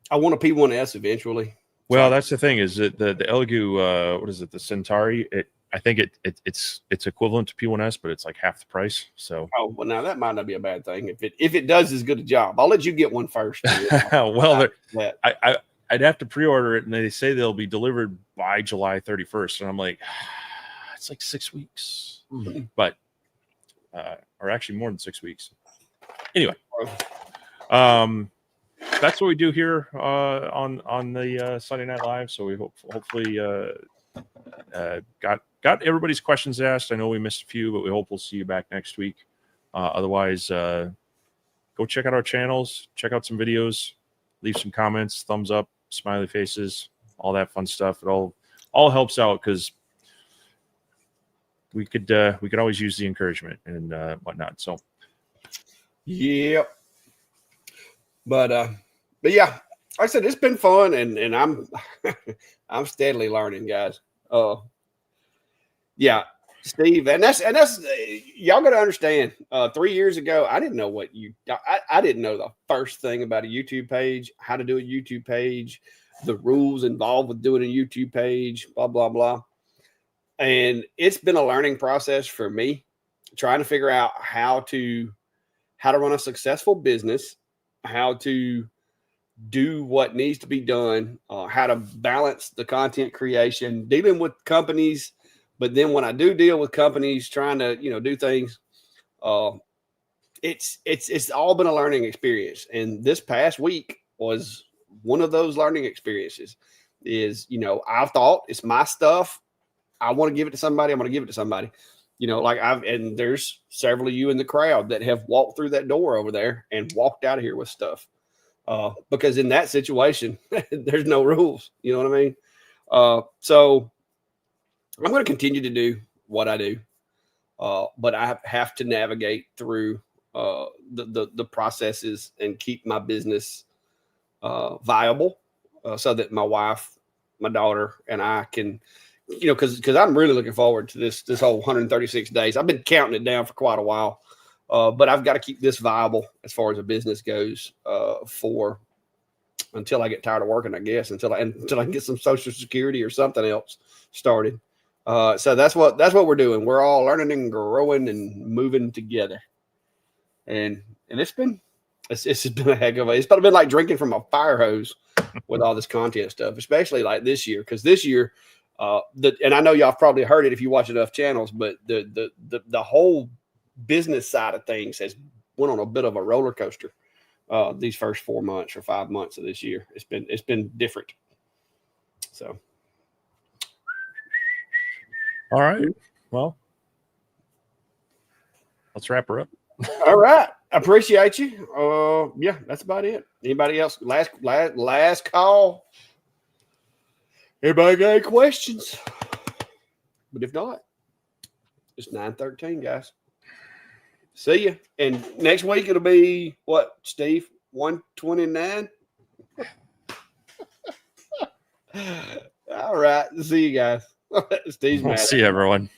I want a P1S eventually. Well, that's the thing, is that the Elegoo, what is it, the Centauri? I think it's equivalent to P1S, but it's like half the price. So well, now that might not be a bad thing if it does as good a job. I'll let you get one first. Well, I'd have to pre-order it, and they say they'll be delivered by July 31st, and I'm like, it's like 6 weeks, but or actually more than 6 weeks. Anyway, that's what we do here on the Sunday Night Live. So we hopefully got everybody's questions asked. I know we missed a few, but we hope we'll see you back next week. Otherwise, go check out our channels, check out some videos, leave some comments, thumbs up, smiley faces, all that fun stuff. It all helps out, because we could always use the encouragement and whatnot. So yeah, but yeah, like I said, it's been fun, and I'm I'm steadily learning, guys. Yeah, Steve, and that's y'all got to understand. 3 years ago, I didn't know I didn't know the first thing about a YouTube page, how to do a YouTube page, the rules involved with doing a YouTube page, blah blah blah. And it's been a learning process for me, trying to figure out how to run a successful business, how to do what needs to be done, how to balance the content creation, dealing with companies. But then when I do deal with companies, trying to, do things it's all been a learning experience. And this past week was one of those learning experiences. Is, you know, I've thought it's my stuff. I want to give it to somebody. I'm going to give it to somebody. You know, like and there's several of you in the crowd that have walked through that door over there and walked out of here with stuff. Because in that situation, there's no rules. You know what I mean? So I'm going to continue to do what I do. But I have to navigate through the processes and keep my business viable, so that my wife, my daughter, and I can, you know, because I'm really looking forward to this whole 136 days. I've been counting it down for quite a while, but I've got to keep this viable as far as a business goes until I get tired of working, I guess, until I can get some Social Security or something else started. So that's what we're doing. We're all learning and growing and moving together, and it's been a heck of it's been like drinking from a fire hose with all this content stuff, especially like this year, because this year, and I know y'all probably heard it if you watch enough channels, but the whole business side of things has went on a bit of a roller coaster these first 4 months or 5 months of this year. It's been different. So. All right. Well, let's wrap her up. All right. I appreciate you. Yeah, that's about it. Anybody else? Last call. Everybody got any questions? But if not, it's 9:13, guys. See ya. And next week it'll be what, Steve? 129. All right. See you guys. Steve's mad. See you, everyone.